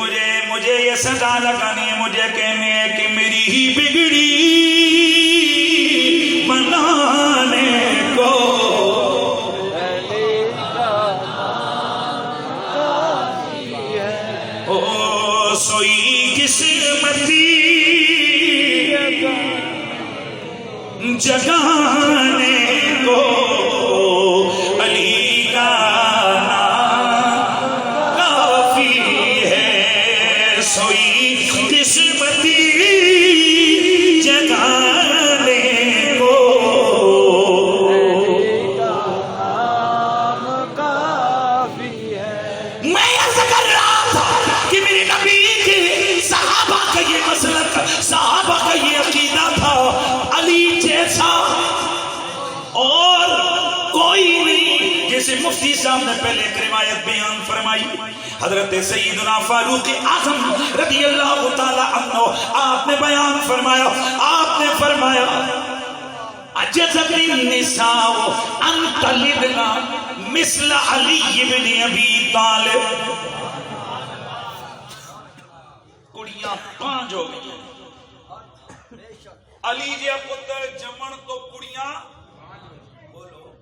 مجھے یہ سزا لگانی ہے، مجھے کہنے ہے کہ میری ہی بگڑی بنانے کو او سوئی قسمتی جگانے کو علی کا کافی ہے، سوئی قسمتی جگانے کو میں عرض کر رہا تھا کہ میرے نبی کے صحابہ کا یہ مسلک، صحابہ کا یہ عقیدہ تھا، علی جیسا اور کوئی نہیں۔ جیسے مفتی صاحب نے پہلے ایک روایت بیان فرمائی، حضرت سیدنا فاروق اعظم رضی اللہ تعالی عنہ، آپ نے بیان فرمایا، آپ نے فرمایا عجزت النساء ان تلدنا مثل علی بن ابی طالب، کڑیاں پانچ ہو گئی، علی جی پتر جمن تو کڑیاں، بولو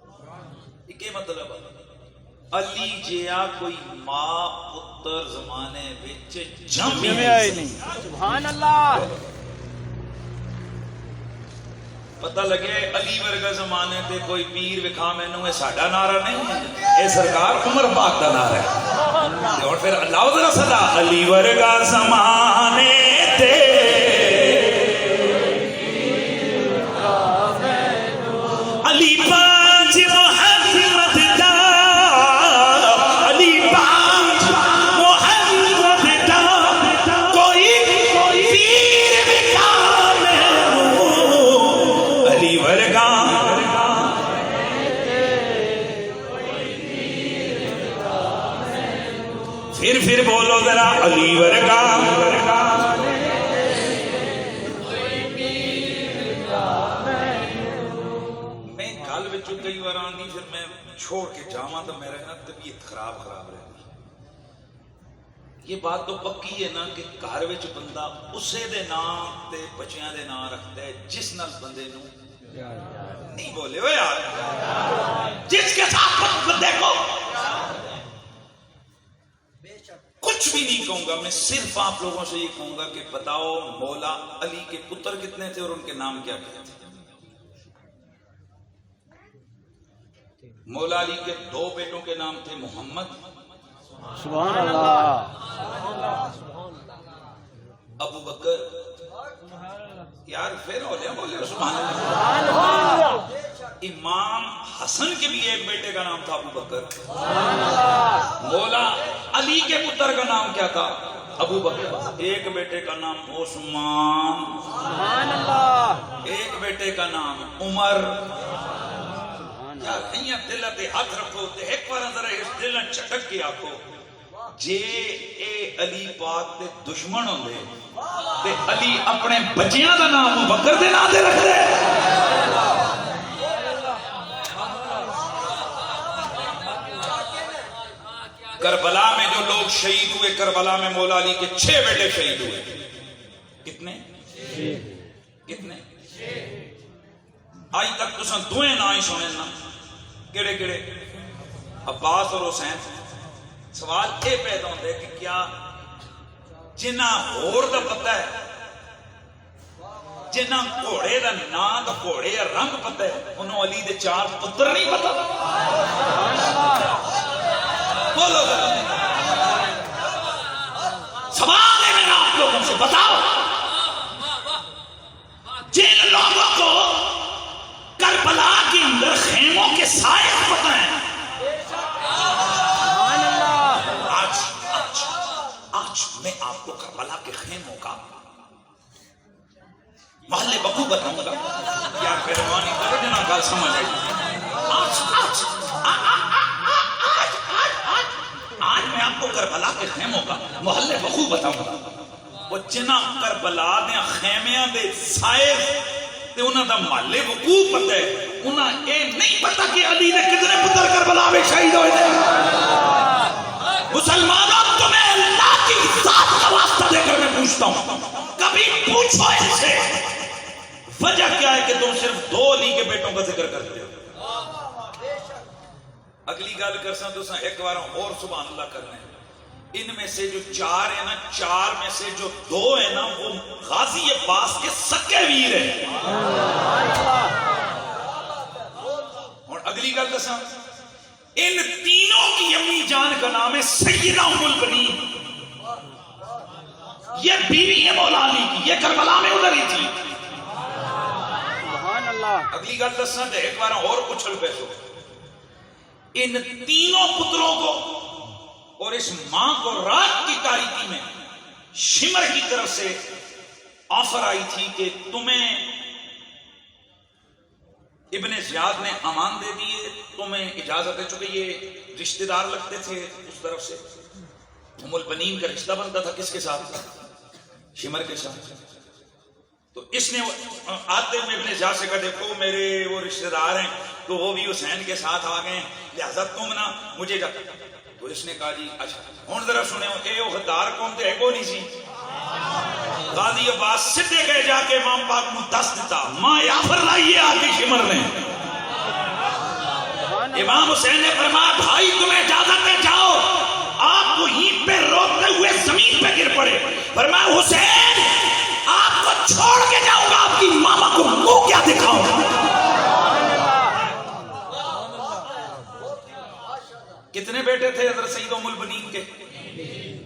یہ کیا مطلب ہے؟ علی جیا کوئی ماں پتر زمانے وچ جمے نہیں۔ سبحان اللہ۔ پتہ لگے علی ورگا زمانے تے کوئی پیر وکھا مینوں اے ساڈا نعرہ نہیں ہے، اے سرکار عمر پاک دا نعرہ ہے۔ اور پھر اللہ ذرا صدا علی ورگا زمانے تے علی پانچ محمد دا، علی پانچ محمد دا، کوئی پیر وکھا مینوں علی ورگا، پھر بولو ذرا علی ورگا، میں گل وچوں کئی بار آندی پھر میں چھوڑ کے جاواں تو میرے نا طبیعت خراب رہتی۔ یہ بات تو پکی ہے نا کہ گھر وچ بندہ اسے دے نام تے بچیاں دے نام رکھتا ہے جس نال بندے نو نہیں بولے ہو یار، جس کے ساتھ بندے کو کچھ بھی نہیں کہوں گا، میں صرف آپ لوگوں سے یہ کہوں گا کہ بتاؤ مولا علی کے پتر کتنے تھے اور ان کے نام کیا کیا تھے؟ مولا علی کے دو بیٹوں کے نام تھے محمد، سبحان اللہ، ابو بکر، یار پھر ہو جائے بولے سبحان اللہ۔ امام حسن کے بھی ایک بیٹے کا نام تھا ابو بکر، مولا علی کے پتر کا نام کیا تھا؟ ابو بکر، ایک بیٹے کا نام عثمان، سبحان اللہ، ایک بیٹے کا نام عمر۔ یار کہیں دل تے ہاتھ رکھو تے ایک بار ذرا اس دل چٹک کے آکھو جے اے علی پاک دے دشمن ہوندے تے علی اپنے بچیاں دا نام ابو بکر دے نام دے رکھ دے۔ کربلا میں جو لوگ شہید ہوئے، کربلا میں مولا علی کے 6 بیٹے شہید ہوئے۔ کتنے؟ آج تک تساں دوئے نام ہی سنے نا، کیڑے کیڑے؟ عباس اور حسین۔ سوال یہ پیدا ہوتا ہے کہ کیا جنہ ہور دا پتہ ہے، جنہ گھوڑے دا نام دا گھوڑے یا رنگ پتہ ہے، انہوں علی دے 4 پتر نہیں پتہ؟ بولو سوال ہے میرا آپ لوگوں سے، بتاؤ جن لوگوں کو کربلا کے اندر خیموں کے سائے پتہ ہیں، آج میں آپ کو کربلا کے خیموں کا محلے بکو بتاؤں گا، یار پہلوانی کرو جنا گال سمجھ آئی۔ آج میں آپ کو کربلا کے خیموں کا محلے بخو بتاؤں گا، وہ جنہ کربلا دے خیمیاں دے سائے تے انہاں دا محلے بخو پتہ ہے، انہاں اے نہیں پتہ کہ علی نے کتنے پتر کربلا میں شہید ہوئے تھے۔ مسلمانوں تمہیں اللہ کی دے کر میں پوچھتا ہوں، کبھی پوچھو ان سے وجہ کیا ہے کہ تم صرف 2 علی کے بیٹوں کا ذکر کرتے ہو؟ اگلی گل کرساں تو ایک بار اور سبحان اللہ کرنا ہے، ان میں سے جو 4 ہیں نا، 4 میں سے جو 2 ہیں نا وہ غازی عباس کے سکے ویر ہیں۔ اور اگلی گل کرساں، ان تینوں کی امی جان کا نام ہے سیدہ ام البنین، یہ بیوی ہے مولا علی کی، یہ کربلا میں ادھر ہی تھی۔ سبحان اللہ۔ اگلی گل دسنا تو ایک بار اور اچھل بیٹھو، ان تینوں پتروں کو اور اس ماں کو رات کی تاریکی میں شمر کی طرف سے آفر آئی تھی کہ تمہیں ابن زیاد نے امان دے دیے، تمہیں اجازت ہے، چونکہ یہ رشتہ دار لگتے تھے اس طرف سے، ام البنین کا رشتہ بنتا تھا کس کے ساتھ؟ شمر کے ساتھ۔ تو اس نے آتے میں ابن زیاد سے کہا دیکھو میرے وہ رشتہ دار ہیں تو وہ بھی حسین کے ساتھ آ گئے، لہذا تم نا مجھے جا، تو اس نے کہا جی اچھا ہوں ذرا سنے، اے وہ غدار کون تے کو نہیں سی؟ غازی عباس سدھے گئے جا کے امام پاک کو دس دیتا، ماں یافر لائیے آ کے شمر نے۔ امام حسین نے فرمایا بھائی تمہیں اجازت ہے جاؤ، آپ وہیں پہ روتے ہوئے زمین پہ گر پڑے، فرمایا حسین آپ کو چھوڑ کے جاؤں گا، آپ کی ماما کو منہ کیا دکھاؤں گا؟ کتنے بیٹے تھے حضرت سید ام البنین کے؟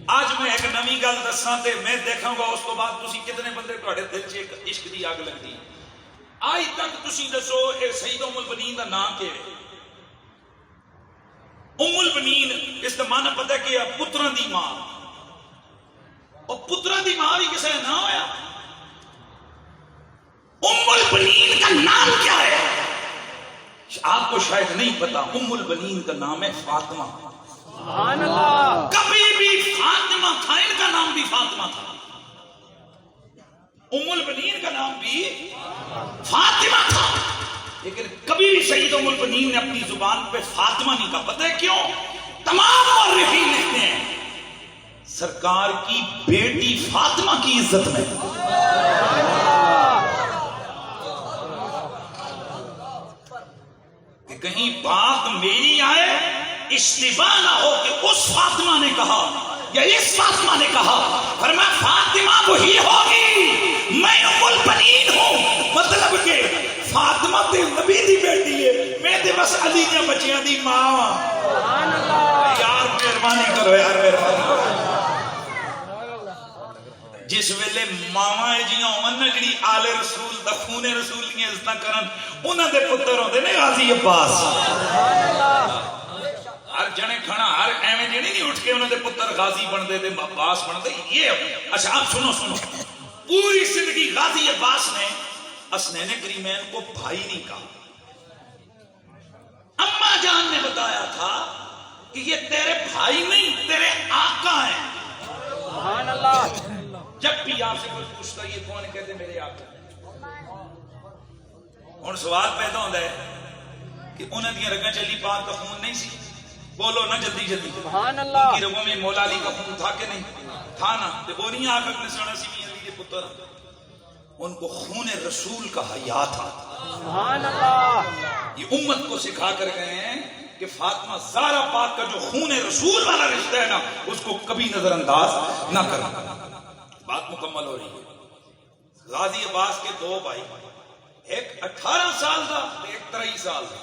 آج میں ایک نمی گل دساں تے میں دیکھاں گا اس کو بعد تسی کتنے بندے تہاڈے دل چ عشق دی اگ لگدی۔ آج تک تسی دسو اے سید ام البنین دا نام کی ہے؟ ام البنین اس دا معنی پتہ کہ پتراں دی ماں، اور پتراں دی ماں بھی کسے نہ ہویا؟ ام البنین کا نام کیا ہے؟ آپ کو شاید نہیں پتا، ام البنین کا نام ہے فاطمہ۔ سبحان اللہ۔ کبھی بھی فاطمہ تھا، ان کا نام بھی فاطمہ تھا، ام البنین کا نام بھی فاطمہ تھا، لیکن کبھی بھی سید ام البنین نے اپنی زبان پہ فاطمہ نہیں کہا۔ پتہ ہے کیوں؟ تمام مورخین لکھتے ہیں سرکار کی بیٹی فاطمہ کی عزت میں، کہ کہیں بات میری آئے اشتباہ نہ ہو کہ اس فاطمہ نے کہا یا اس فاطمہ نے کہا، فرمایا فاطمہ وہی ہوگی، میں ام البنین ہوں، مطلب کہ فاطمہ تے نبی دی بیٹی ہے، میں تے بس علی دے بچیاں دی ماں۔ سبحان اللہ۔ یار مہربانی کرو یار، مہربانی کرو۔ جس ویلے ماواں جیاں ہون نا جڑی آل رسول دا خون رسول دی عزت کرن، انہاں دے پتر ہوندے نے غازی عباس۔ سبحان اللہ۔ ہر جنے کھڑا ہر ایویں جڑی نہیں اٹھ کے انہاں دے پتر غازی بندے تے عباس بندے، یہ اچھا آپ سنو سنو، پوری زندگی غازی عباس نے حسنین کریمین کو بھائی نہیں کہا۔ اما جان نے بتایا تھا کہ یہ تیرے بھائی نہیں تیرے آقا ہیں۔ سبحان اللہ۔ جب بھی آپ سے کوئی پوچھتا یہ کون ہے، کہتے میرے آقا۔ اور سوال پیدا ہوتا ہے کہ انہوں نے رگاں چلی پاک کا خون نہیں سی؟ بولو نا جلدی جلدی۔ سبحان اللہ۔ ان کی رگوں میں مولا علی کا خون تھا کہ نہیں تھا؟ نا تو وہ نہیں آقا نے سنا سی بھی علی کے پتر، ان کو خون رسول کا حیا تھا۔ سبحان اللہ۔ یہ امت کو سکھا کر گئے ہیں کہ فاطمہ زہرا پاک کا جو خون رسول والا رشتہ ہے نا اس کو کبھی نظر انداز نہ کرنا۔ بات مکمل ہو رہی ہے۔ غازی عباس کے 2 بھائی، ایک 18 سال کا ایک 23 سال کا۔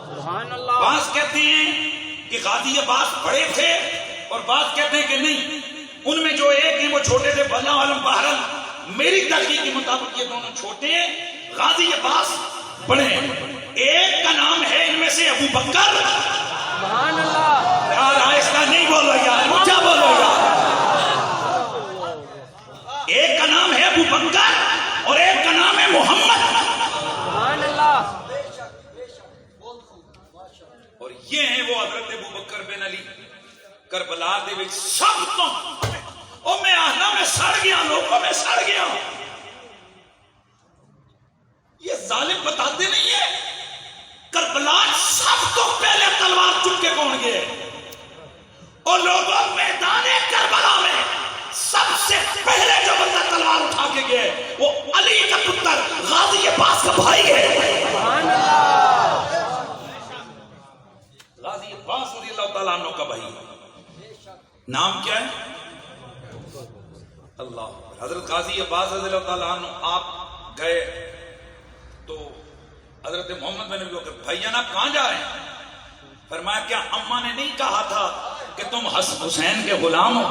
سبحان اللہ۔ بعض کہتے ہیں کہ غازی عباس بڑے تھے اور بعض کہتے ہیں کہ نہیں، ان میں جو ایک ہیں وہ چھوٹے تھے۔ بلا عالم بہرحال میری تحقیق کے مطابق یہ دونوں چھوٹے ہیں، غازی عباس بڑے ہیں۔ ایک کا نام ہے ان میں سے ابو بکر۔ سبحان اللہ۔ یار آہستہ نہیں بولو یار، اونچا بولو یار۔ ایک کا نام ہے ابو بکر اور ایک کا نام ہے محمد۔ سبحان اللہ۔ اور یہ ہیں وہ حضرت ابو بکر بن علی، کربلا دے وچ سب تو او میں آہنا میں سڑ گیا، لوگوں میں سڑ گیا۔ یہ ظالم بتاتے نہیں ہے کربلا سب تو پہلے تلوار چک کے کون گئے، اور لوگوں میدان کربلا میں سب سے پہلے جو بندہ تلوار اٹھا کے گئے وہ علی کا پتر غازی عباس کا بھائی ہے. سبحان اللہ. غازی عباس رضی اللہ تعالیٰ عنہ کا بھائی. نام کیا ہے؟ اللہ. حضرت غازی عباس رضی اللہ تعالیٰ عنہ آپ گئے تو حضرت محمد بن ابی بکر بھائی جناب کہاں جا رہے ہیں؟ فرمایا کیا اماں نے نہیں کہا تھا کہ تم حسین کے غلام ہو؟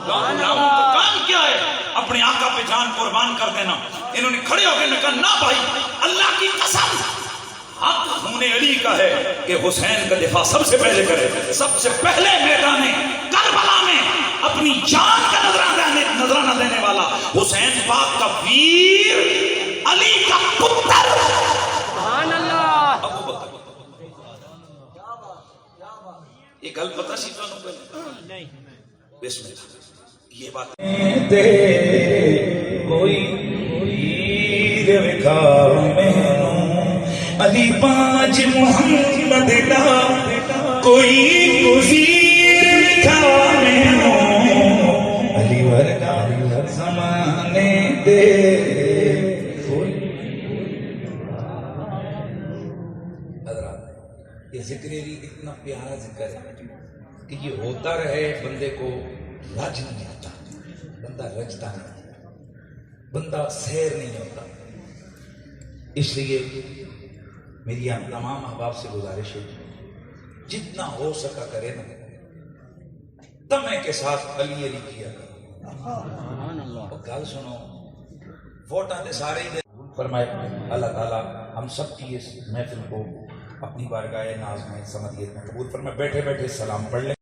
غلام کا کام کیا ہے؟ اپنے آقا پہ جان قربان کر دینا. انہوں نے کھڑے ہو کے کہا نہ بھائی اللہ کی قسم حق خون علی کا ہے کہ حسین کا دفاع سب سے پہلے کرے. سب سے پہلے میدان کربلا میں اپنی جان کا نذرانہ دینے والا حسین پاک کا ویر علی کا پتر سبحان اللہ. ابو بکر. یہ گل پتہ سی تو نہیں. بسم اللہ. یہ بات کوئی علی پاج محمد دا کوئی وزیر لکھا میں علی ورگا زمانے دے. حضرات یہ ذکر علی اتنا پیارا ذکر ہے کہ یہ ہوتا رہے بندے کو رج نہیں آتا, بندہ رجتا نہیں, بندہ سیر نہیں ہوتا. اس لیے میری آپ تمام احباب سے گزارش ہے جتنا ہو سکا کرے نا تمے کے ساتھ علی علی کیا کرو. گل سنو ووٹاں دے سارے ہی فرمائے اللہ تعالیٰ ہم سب کی اس محفل کو اپنی بارگاہ ناز میں سمدیت میں قبول فرمائے. بیٹھے بیٹھے سلام پڑھ لیں.